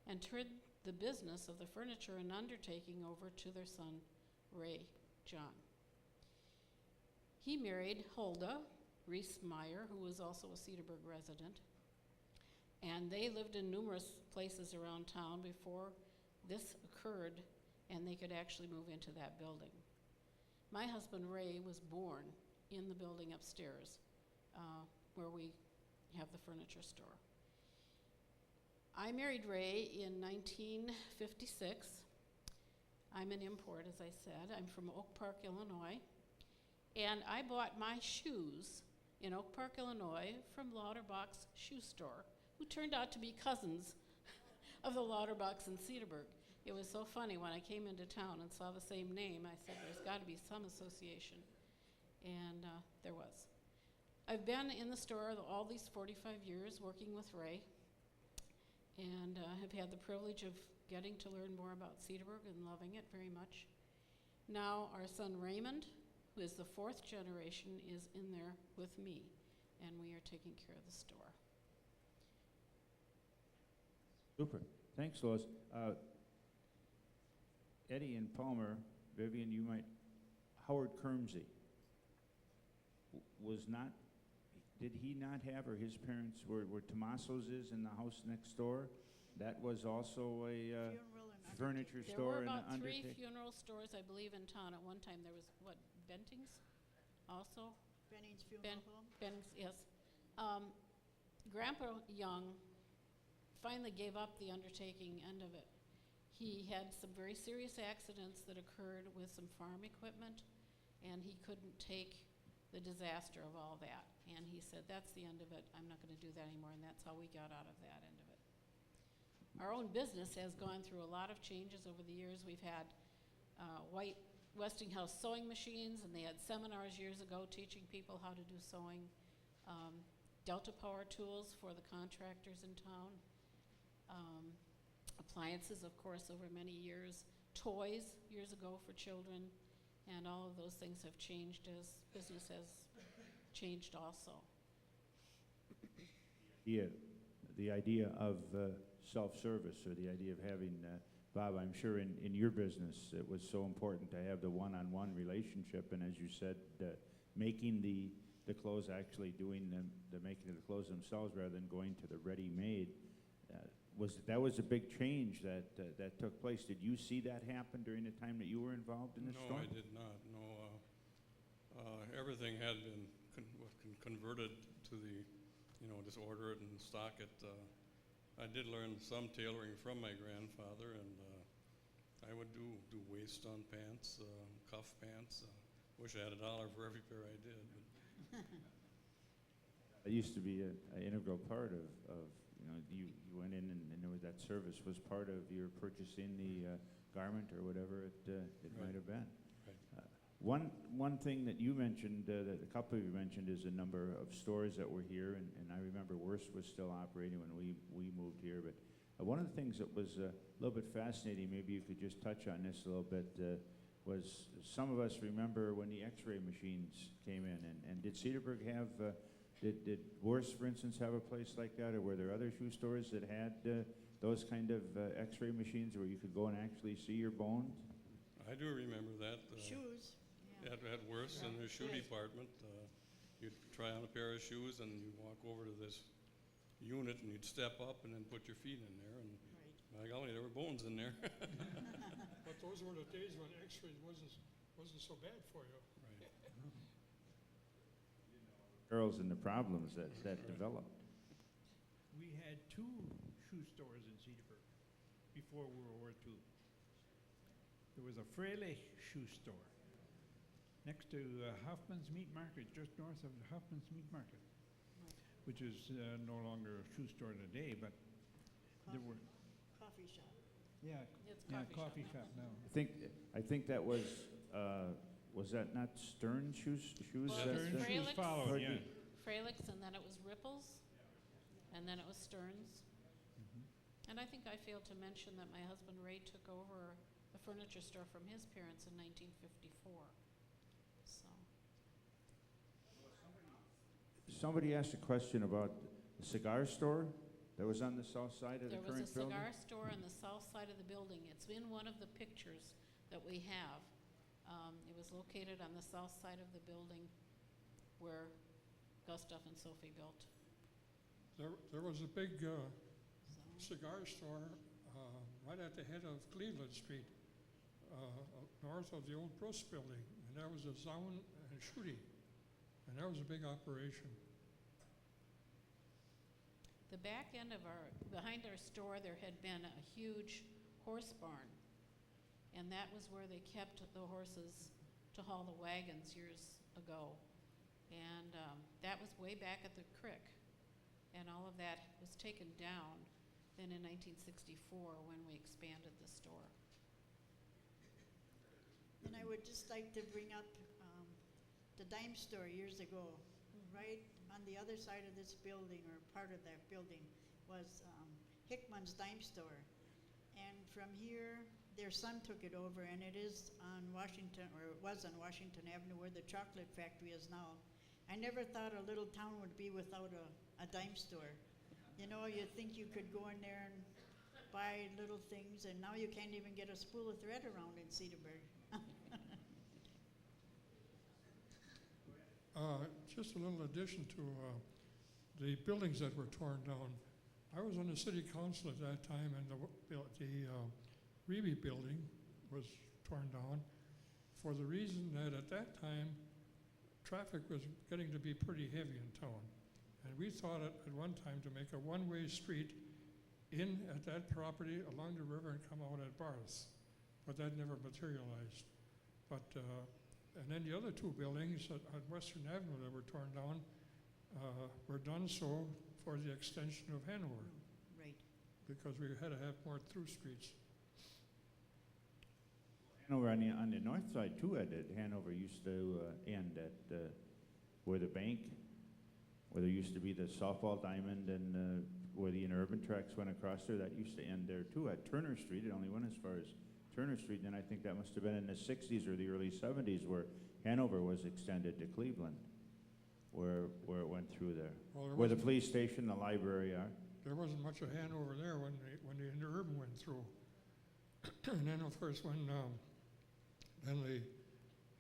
and turned the business of the furniture and undertaking over to their son, Ray John. He married Hulda Reese-Meyer, who was also a Cedarburg resident, and they lived in numerous places around town before this occurred and they could actually move into that building. My husband Ray was born in the building upstairs where we have the furniture store. I married Ray in 1956. I'm an import, as I said. I'm from Oak Park, Illinois. And I bought my shoes in Oak Park, Illinois from Lauterbach's Shoe Store, who turned out to be cousins of the Lauterbachs in Cedarburg. It was so funny when I came into town and saw the same name. I said, there's got to be some association. And there was. I've been in the store all these 45 years working with Ray, and have had the privilege of getting to learn more about Cedarburg and loving it very much. Now our son Raymond, who is the 4th generation, is in there with me, and we are taking care of the store. Super. Thanks, Lois. Eddie and Palmer, Vivian, you might, Howard Kermsey was not, did he not have, or his parents were Tomaso's is in the house next door? That was also a furniture store and There were about 3 undertaking. funeral stores, I believe, in town. At one time, there was, what, Bentings also? Benning's Funeral Home. Bentings, yes. Grandpa Young finally gave up the undertaking end of it. He had some very serious accidents that occurred with some farm equipment, and he couldn't take the disaster of all that. And he said, that's the end of it. I'm not going to do that anymore, and that's how we got out of that end of it. Our own business has gone through a lot of changes over the years. We've had white Westinghouse sewing machines, and they had seminars years ago teaching people how to do sewing. Delta Power tools for the contractors in town. Appliances, of course, over many years. Toys years ago for children. And all of those things have changed as business has changed also. The idea of self-service, or the idea of having, Bob, I'm sure in your business it was so important to have the one-on-one relationship, and as you said, making the clothes, actually doing the making of the clothes themselves rather than going to the ready-made. That was a big change that took place. Did you see that happen during the time that you were involved in the store? No, I did not. No, everything had been converted to the, just order it and stock it. I did learn some tailoring from my grandfather, and I would do waist on pants, cuff pants. Wish I had $1 for every pair I did. It used to be an integral part of you went in and there was that service was part of your purchasing the garment or whatever it Right. might have been. Right. One thing that you mentioned, that a couple of you mentioned, is the number of stores that were here, and I remember Worst was still operating when we moved here. But one of the things that was a little bit fascinating, maybe you could just touch on this a little bit, was some of us remember when the X-ray machines came in, and did Cedarburg have, did Worst, for instance, have a place like that, or were there other shoe stores that had those kind of X-ray machines where you could go and actually see your bones? I do remember that. Shoes, yeah. At Worst, in the shoe department, you'd try on a pair of shoes and you'd walk over to this unit and you'd step up and then put your feet in there, and Right. by golly, there were bones in there. But those were the days when X-ray wasn't so bad for you. Right. Girls and the problems that developed. We had 2 shoe stores in Cedarburg before World War II. There was a Freilich shoe store next to Hoffman's Meat Market, just north of the Hoffman's Meat Market, which is no longer a shoe store today, but there were, Coffee shop. yeah, It's yeah, coffee coffee shop now. I think that was that not Stern shoes? Well, that, it was Stern shoes Freilich's. followed, yeah. Freilich's, and then it was Ripples, and then it was Stearns. And I think I failed to mention that my husband Ray took over the furniture store from his parents in 1954. So, Somebody asked a question about the cigar store that was on the south side of the there was a current building. cigar store on the south side of the building. It's in one of the pictures that we have. It was located on the south side of the building where Gustav and Sophie built. There was a big So, cigar store right at the head of Cleveland Street, north of the old Bruce building, and that was a Zaun and Schutte, and that was a big operation. the back end of behind our store, there had been a huge horse barn. And that was where they kept the horses to haul the wagons years ago. And that was way back at the creek. And all of that was taken down then in 1964 when we expanded the store. And I would just like to bring up the dime store years ago. Right on the other side of this building, or part of that building, was Hickman's Dime Store. And from here, their son took it over, and it is on Washington, or it was on Washington Avenue, where the chocolate factory is now. I never thought a little town would be without a dime store. You know, you'd think you could go in there and buy little things, and now you can't even get a spool of thread around in Cedarburg. Just a little addition to the buildings that were torn down. I was on the city council at that time, and the Reeby building was torn down for the reason that at that time, traffic was getting to be pretty heavy in town. And we thought at one time to make a one-way street in at that property along the river and come out at Barth, but that never materialized. But and then the other 2 buildings on Western Avenue that were torn down were done so for the extension of Hanover, Right. because we had to have more through streets. Hanover on the north side too. Hanover used to end at where the bank, where there used to be the softball diamond, and where the interurban tracks went across there. That used to end there too. At Turner Street, it only went as far as Turner Street, and I think that must have been in the 60s or the early 70s where Hanover was extended to Cleveland, where it went through there. Well, Where the police station, the library are. there wasn't much of Hanover there when the interurban went through. And then, of course, when then the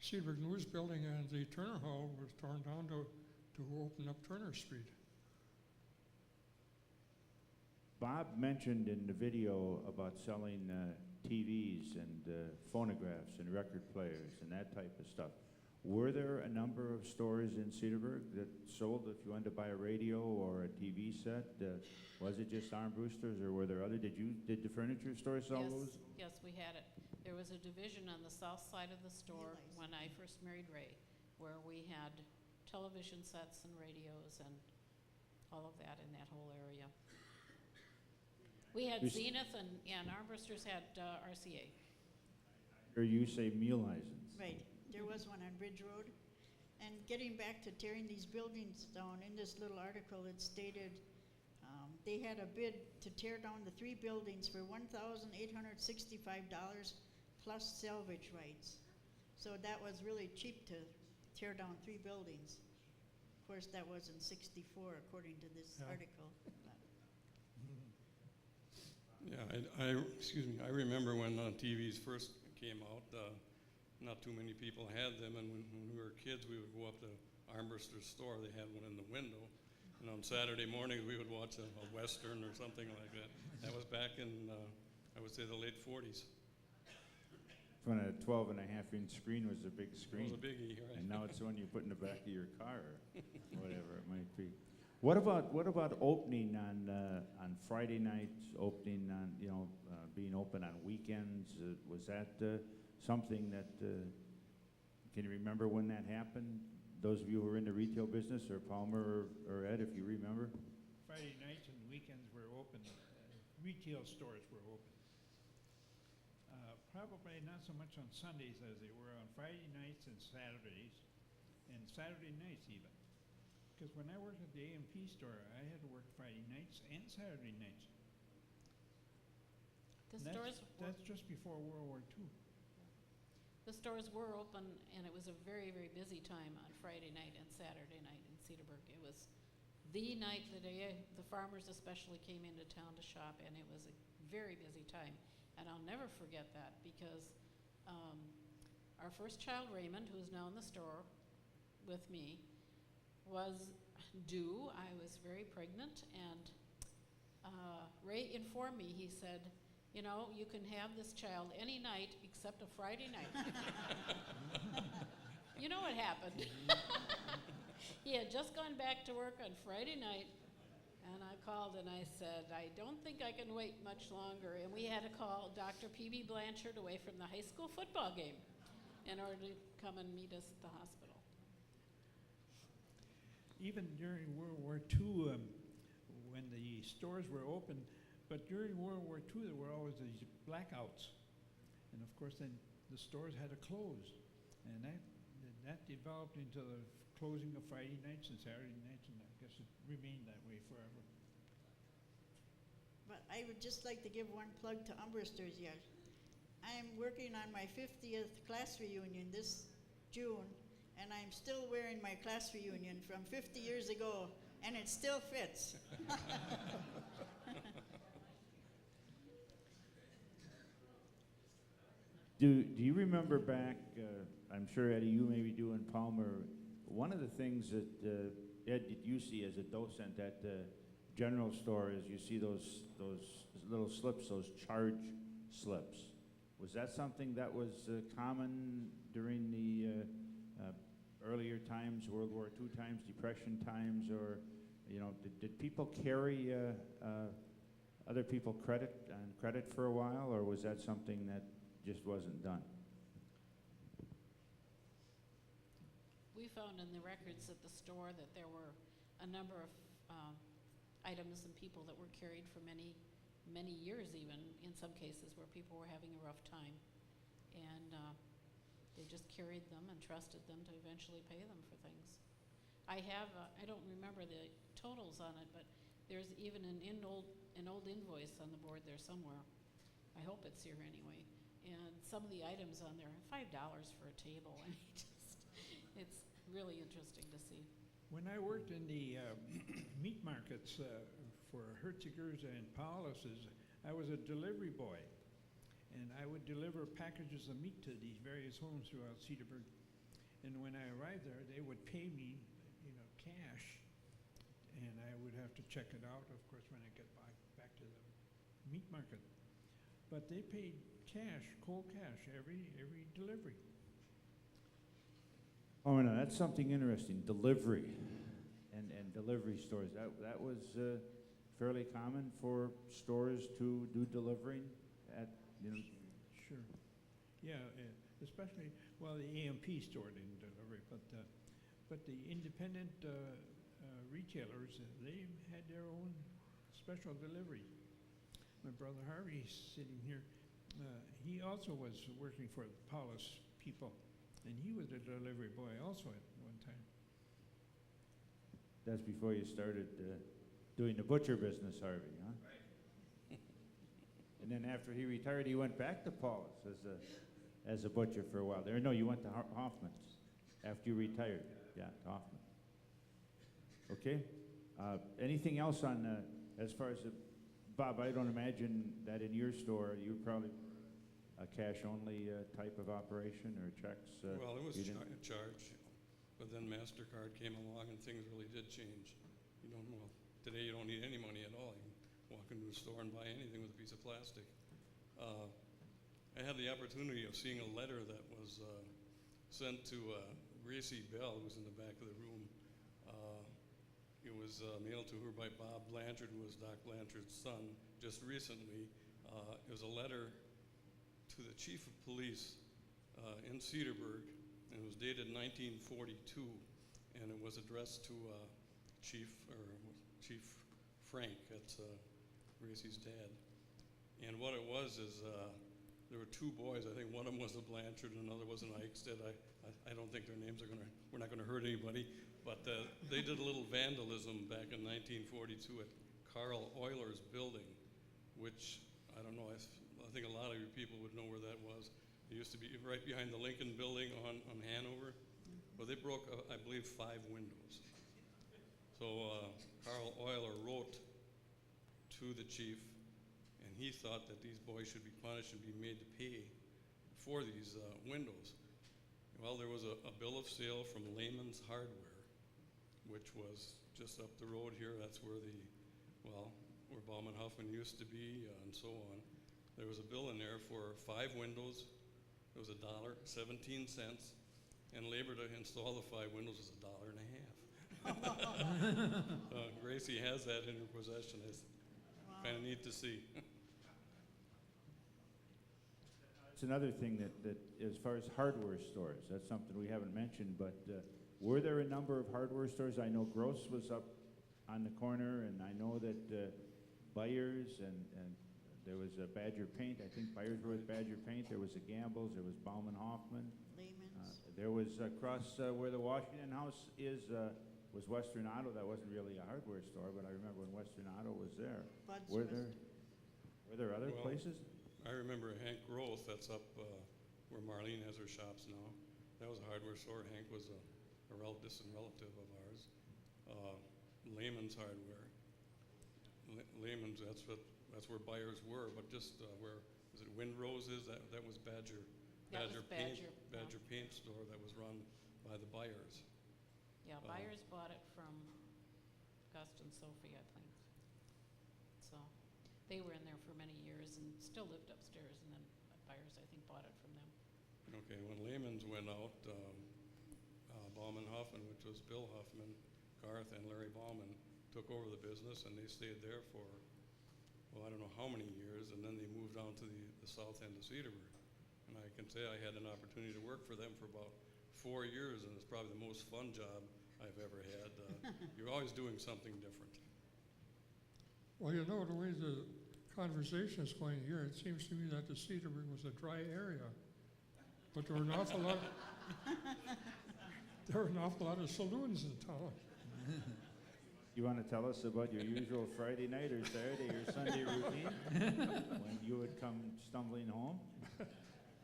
Cedarburg News Building and the Turner Hall was torn down to open up Turner Street. Bob mentioned in the video about selling TVs and phonographs and record players and that type of stuff. Were there a number of stores in Cedarburg that sold, if you wanted to buy a radio or a TV set? Was it just Armbruster's, or were there other? Did the furniture store sell yes, those? yes, we had it. There was a division on the south side of the store Realize. when I first married Ray, where we had television sets and radios and all of that in that whole area. We had Zenith, and Armbrusters had RCA. Or you say meal license? Right. There was one on Bridge Road. And getting back to tearing these buildings down, in this little article it stated they had a bid to tear down the 3 buildings for $1,865 plus salvage rights. So that was really cheap to tear down 3 buildings. Of course, that was in '64, according to this article. But Yeah, excuse me, I remember when TVs first came out, not too many people had them, and when we were kids, we would go up to Armbruster's store. They had one in the window, and on Saturday mornings, we would watch a Western or something like that. That was back in, I would say, the late 40s. When a 12.5-inch screen was a big It screen. was a biggie, right? And now it's the one you put in the back of your car or whatever it might be. What about opening on Friday nights, opening on, being open on weekends? Was that something that, can you remember when that happened? Those of you who are in the retail business, or Palmer or Ed, if you remember? Friday nights and weekends were open. Retail stores were open. Probably not so much on Sundays as they were on Friday nights and Saturdays, and Saturday nights even. Because when I worked at the A&P store, I had to work Friday nights and Saturday nights. The And stores were, that's just before World War II. the stores were open, and it was a very, very busy time on Friday night and Saturday night in Cedarburg. It was the night the farmers especially came into town to shop, and it was a very busy time. And I'll never forget that because our first child, Raymond, who's now in the store with me, was due. I was very pregnant, and Ray informed me. He said, you can have this child any night except a Friday night. You know what happened? He had just gone back to work on Friday night, and I called and I said, I don't think I can wait much longer. And we had to call Dr. P.B. Blanchard away from the high school football game in order to come and meet us at the hospital. Even during World War II, when the stores were open, but during World War II there were always these blackouts. And of course then the stores had to close. And that developed into the closing of Friday nights and Saturday nights, and I guess it remained that way forever. But I would just like to give one plug to Armbruster's yet. I'm working on my 50th class reunion this June, and I'm still wearing my class reunion from 50 years ago, and it still fits. Do you remember back, I'm sure Eddie, you maybe do in Palmer, one of the things that, Ed, did you see as a docent at the general store is you see those little slips, those charge slips. Was that something that was common during the earlier times, World War II times, Depression times, or, did people carry other people credit for a while, or was that something that just wasn't done? We found in the records at the store that there were a number of items and people that were carried for many, many years even, in some cases where people were having a rough time. And they just carried them and trusted them to eventually pay them for things. I don't remember the totals on it, but there's even an old invoice on the board there somewhere. I hope it's here anyway. And some of the items on there, $5 for a table. I mean, it's really interesting to see. When I worked in the meat markets for Hertzigers and Paulus's, I was a delivery boy. And I would deliver packages of meat to these various homes throughout Cedarburg. And when I arrived there, they would pay me, cash. And I would have to check it out, of course, when I get back to the meat market. But they paid cash, cold cash, every delivery. Oh, no, that's something interesting. Delivery and delivery stores. That was fairly common for stores to do delivering at, Sure. Yeah, especially, the A&P store didn't deliver, but the independent retailers, they had their own special delivery. My brother Harvey, sitting here, he also was working for the Paulus people, And he was a delivery boy also at one time. That's before you started doing the butcher business, Harvey, huh? Right. And then after he retired, he went back to Paulus as a butcher for a while. There, no, you went to Hoffman's after you retired. Yeah, to Hoffman. Okay. Anything else on as far as Bob? I don't imagine that in your store you're probably a cash-only type of operation or checks. Well, it was you didn't- charge, but then MasterCard came along and things really did change. You don't well today you don't need any money at all. You can walk into a store and buy anything with a piece of plastic. I had the opportunity of seeing a letter that was sent to Gracie Bell, who was in the back of the room. It was mailed to her by Bob Blanchard, who was Doc Blanchard's son, just recently. It was a letter to the chief of police in Cedarburg, and it was dated 1942, and it was addressed to Chief Frank, that's Gracie's dad. And what it was is there were two boys. I think one of them was a Blanchard and another was an Eichstead. I don't think their names we're not going to hurt anybody, but they did a little vandalism back in 1942 at Carl Euler's building, which, I don't know, I think a lot of you people would know where that was. It used to be right behind the Lincoln building on Hanover. Well, they broke, I believe, 5 windows. So Carl Euler wrote to the chief, and he thought that these boys should be punished and be made to pay for these windows. Well, there was a bill of sale from Lehman's Hardware, which was just up the road here. That's where where Bauman Huffman used to be, and so on. There was a bill in there for 5 windows. It was $1.17, and labor to install the 5 windows is $1.50. Gracie has that in her possession. It's kind of neat to see. It's another thing that as far as hardware stores, that's something we haven't mentioned, but were there a number of hardware stores? I know Gross was up on the corner, and I know that Byers and there was a Badger Paint. I think Byers were with Badger Paint. There was a Gamble's. There was Bauman Hoffman. Lehman's. There was across where the Washington House is was Western Auto. That wasn't really a hardware store, but I remember when Western Auto was there. Bud's Were Western. there other Well, places? I remember Hank Groth, that's up where Marlene has her shops now. That was a hardware store. Hank was a distant relative of ours. Lehman's Hardware. Lehman's, that's where buyers were, but just where, was it Windroses? That was Badger. That was Paint, Badger, yeah. Badger Paint store that was run by the buyers. Yeah, Byers bought it from Gus and Sophie, I think. So they were in there for many years and still lived upstairs, and then Byers, I think, bought it from them. Okay, when Lehman's went out, Bauman Huffman, which was Bill Huffman, Garth, and Larry Bauman, took over the business, and they stayed there for, well, I don't know how many years, and then they moved on to the south end of Cedarburg. And I can say I had an opportunity to work for them for about 4 years, and it's probably the most fun job I've ever had. You're always doing something different. Well, you know, the way the conversation is going here, it seems to me that the Cedarburg was a dry area. But there were an awful lot of saloons in town. You want to tell us about your usual Friday night or Saturday or Sunday routine when you would come stumbling home?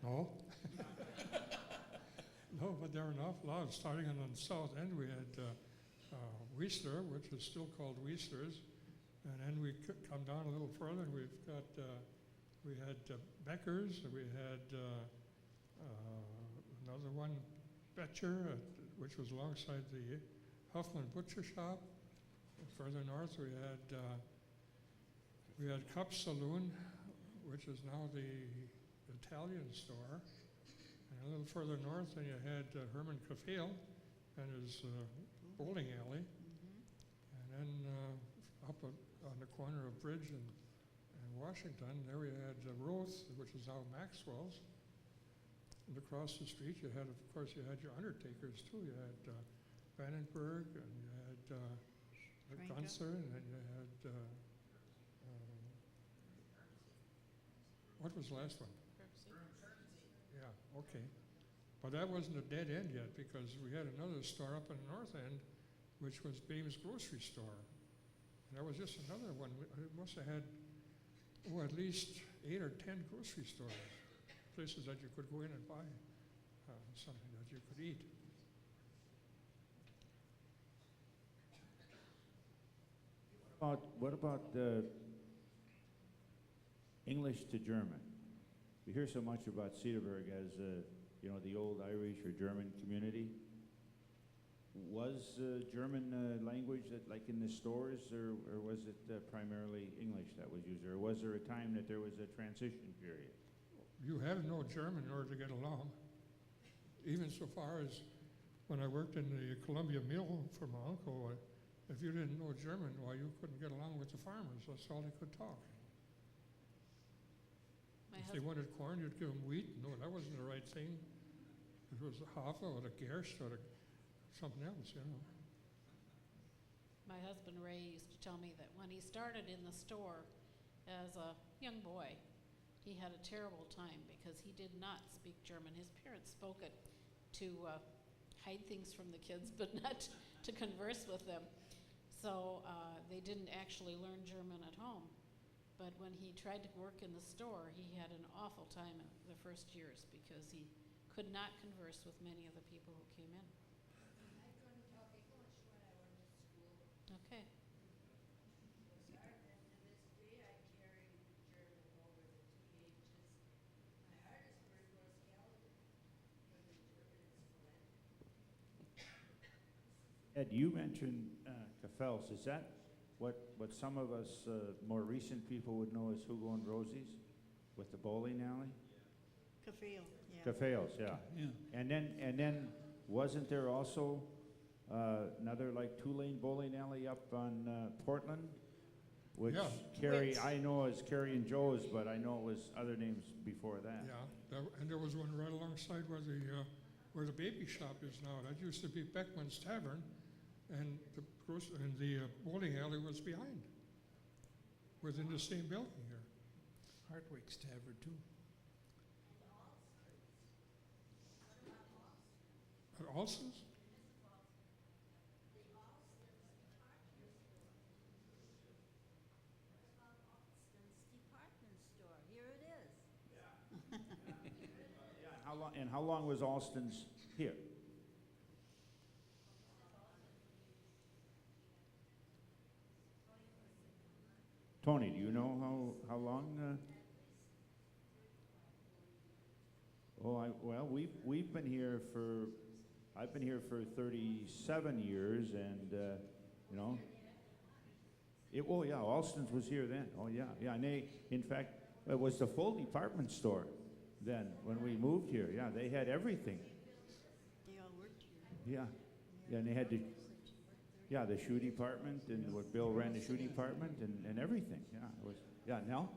No. No, but there were an awful lot. Starting on the south end, we had Weisler, which is still called Weisler's. And then we come down a little further, and we've got, we had Becker's, we had another one, Betcher, which was alongside the Huffman Butcher Shop. And further north, we had Cup Saloon, which is now the Italian store. And a little further north, then you had Herman Cafale and his bowling alley. And then up on the corner of Bridge and Washington, there we had Roth, which is now Maxwell's. And across the street, you had, of course, you had your undertakers too. You had Vandenberg, and you had Gunser, and then you had, what was the last one? Yeah, okay. But that wasn't a dead end yet, because we had another store up in the north end, which was Beam's Grocery Store. And that was just another one. It must have had, at least 8 or 10 grocery stores, places that you could go in and buy something that you could eat. What about English to German? We hear so much about Cedarburg as the old Irish or German community. Was German language like in the stores, or was it primarily English that was used, or was there a time that there was a transition period? You had to know German in order to get along. Even so far as when I worked in the Columbia Mill for my uncle, if you didn't know German, why, you couldn't get along with the farmers. That's all they could talk. If they wanted corn, you'd give them wheat. No, that wasn't the right thing. It was a hafa or a gerst or something else, My husband Ray used to tell me that when he started in the store as a young boy, he had a terrible time because he did not speak German. His parents spoke it to hide things from the kids, but not to converse with them. So they didn't actually learn German at home. But when he tried to work in the store, he had an awful time in the first years because he could not converse with many of the people who came in. I couldn't talk English when I went to school. Okay. It was hard, and to this day I carry German over the THs. My hardest word was Caliban, for the German is phonetic. Ed, you mentioned Cafels. Is that what some of us more recent people would know as Hugo and Rosie's with the bowling alley? Kafeel, yeah. Cafels, yeah. Yeah. And then wasn't there also another like two-lane bowling alley up on Portland, which Yeah. Carrie Which- I know as Carrie and Joe's, but I know it was other names before that. Yeah, and there was one right alongside where the baby shop is now. That used to be Beckman's Tavern, and the bowling alley was behind, within the same building here. Hartwick's Tavern, too. At Alston's? Department store, here it is. How long was Alston's here? Tony, do you know how long? We've been here for. I've been here for 37 years, and Alston's was here then. Oh yeah, and in fact, it was the full department store then when we moved here. Yeah, they had everything. They all worked here. Yeah, and they had the shoe department, and what Bill ran the shoe department and everything. Yeah, it was. Yeah, Nell?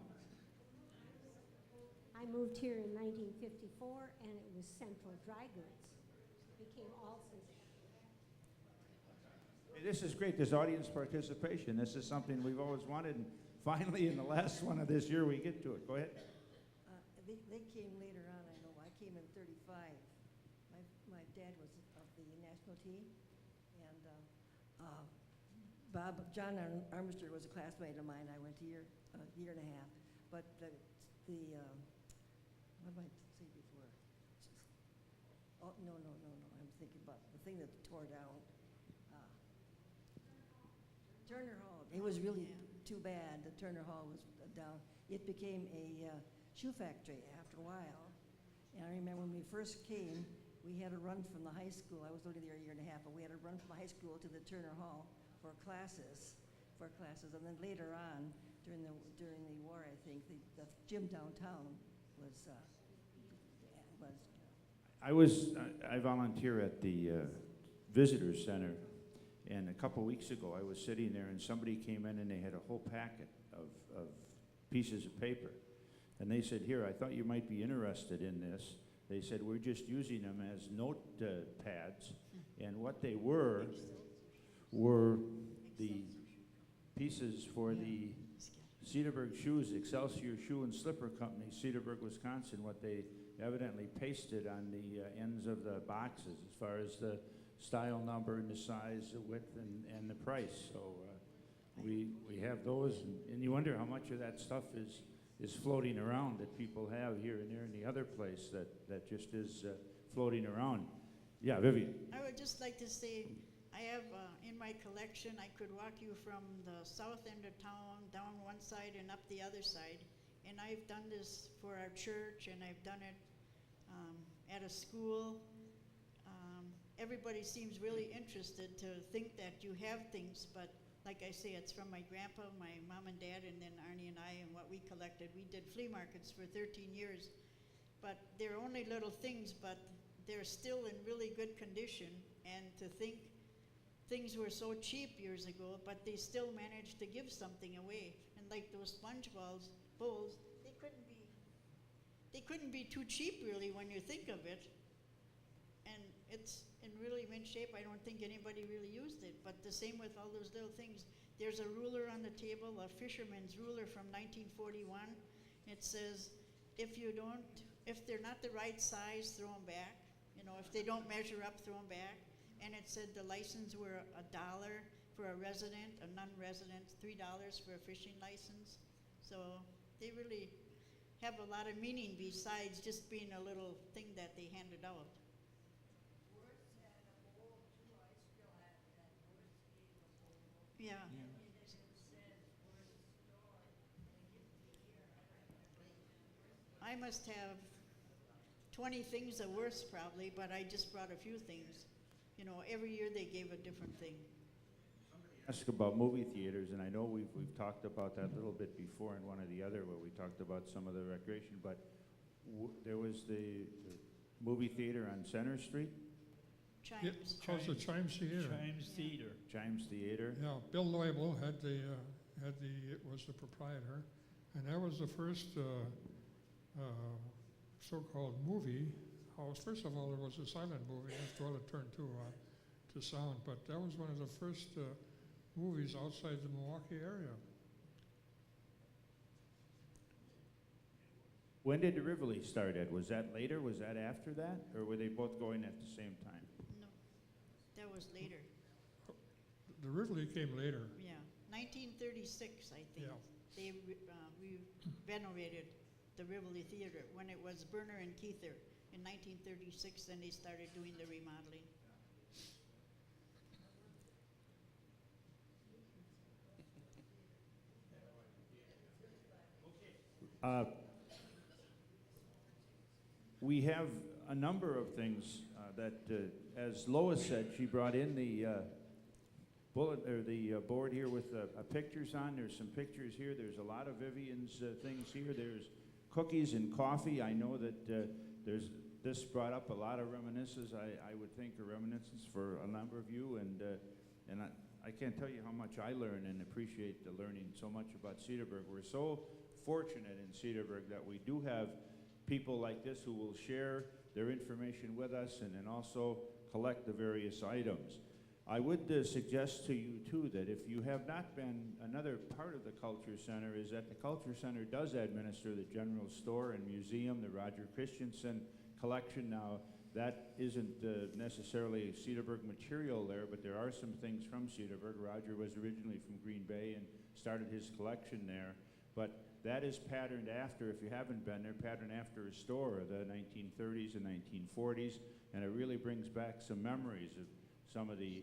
I moved here in 1954, and it was Central Dry Goods. It became Alston's. Hey, this is great. There's audience participation. This is something we've always wanted, and finally, in the last one of this year, we get to it. Go ahead. They came later on, I know. I came in 35. My dad was of the national team, and John Armister was a classmate of mine. I went a year and a half. But what did I say before? Oh, no. I'm thinking about the thing that tore down. Turner Hall. It was really too bad that Turner Hall was down. It became a shoe factory after a while. And I remember when we first came, we had a run from the high school. I was only there a year and a half, but we had a run from the high school to the Turner Hall for classes. And then later on, during the war, I think the gym downtown was. I volunteer at the Visitors Center, and a couple weeks ago I was sitting there and somebody came in and they had a whole packet of pieces of paper. And they said, here, I thought you might be interested in this. They said, we're just using them as note pads. And what they were the pieces for the Cedarburg Shoes, Excelsior Shoe and Slipper Company, Cedarburg, Wisconsin. What they evidently pasted on the ends of the boxes as far as the style number and the size, the width, and the price. So we have those, and you wonder how much of that stuff is floating around that people have here and there and the other place that just is floating around. Yeah, Vivian. I would just like to say, I have in my collection, I could walk you from the south end of town, down one side and up the other side. And I've done this for our church, and I've done it at a school. Everybody seems really interested to think that you have things, but like I say, it's from my grandpa, my mom and dad, and then Arnie and I, and what we collected. We did flea markets for 13 years, but they're only little things, but they're still in really good condition. And to think things were so cheap years ago, but they still managed to give something away. And like those sponge bowls, they couldn't be too cheap really when you think of it. And it's in really mint shape. I don't think anybody really used it, but the same with all those little things. There's a ruler on the table, a fisherman's ruler from 1941. It says, if they're not the right size, throw them back. You know, if they don't measure up, throw them back. And it said the license were $1 for a resident, a non-resident, $3 for a fishing license. So they really have a lot of meaning besides just being a little thing that they handed out. Worth had a bowl too. I still have that. Worth gave a bowl. Yeah. And it says Worth store, they give it a year. I must have 20 things of worse probably, but I just brought a few things. You know, every year they gave a different thing. Ask about movie theaters, and I know we've talked about that a little bit before in one or the other where we talked about some of the recreation, but there was the movie theater on Center Street? Chimes. It was the Chimes Theater. Chimes Theater. Chimes Theater? Yeah, Bill Loibel was the proprietor, and that was the first so-called movie house. First of all, it was a silent movie after all it turned to sound, but that was one of the first movies outside the Milwaukee area. When did the Rivoli start, Ed? Was that later? Was that after that? Or were they both going at the same time? No, that was later. The Rivoli came later. Yeah, 1936, I think. Yeah. They renovated the Rivoli Theater when it was Berner and Keither. In 1936, then they started doing the remodeling. We have a number of things that, as Lois said, she brought in the board here with pictures on. There's some pictures here. There's a lot of Vivian's things here. There's cookies and coffee. I know that this brought up a lot of reminiscences. I would think a reminiscence for a number of you, and I can't tell you how much I learn and appreciate the learning so much about Cedarburg. We're so fortunate in Cedarburg that we do have people like this who will share their information with us and then also collect the various items. I would suggest to you too that if you have not been, another part of the Culture Center is that the Culture Center does administer the general store and museum, the Roger Christensen collection. Now that isn't necessarily Cedarburg material there, but there are some things from Cedarburg. Roger was originally from Green Bay and started his collection there. But that is patterned after, if you haven't been there, patterned after a store of the 1930s and 1940s, and it really brings back some memories of some of the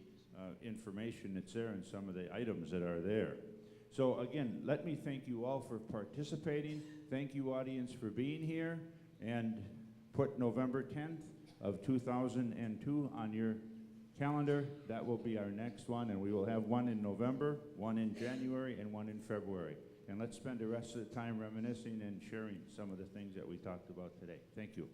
information that's there and some of the items that are there. So again, let me thank you all for participating. Thank you, audience, for being here, and put November 10th of 2002 on your calendar. That will be our next one, and we will have one in November, one in January, and one in February. And let's spend the rest of the time reminiscing and sharing some of the things that we talked about today. Thank you.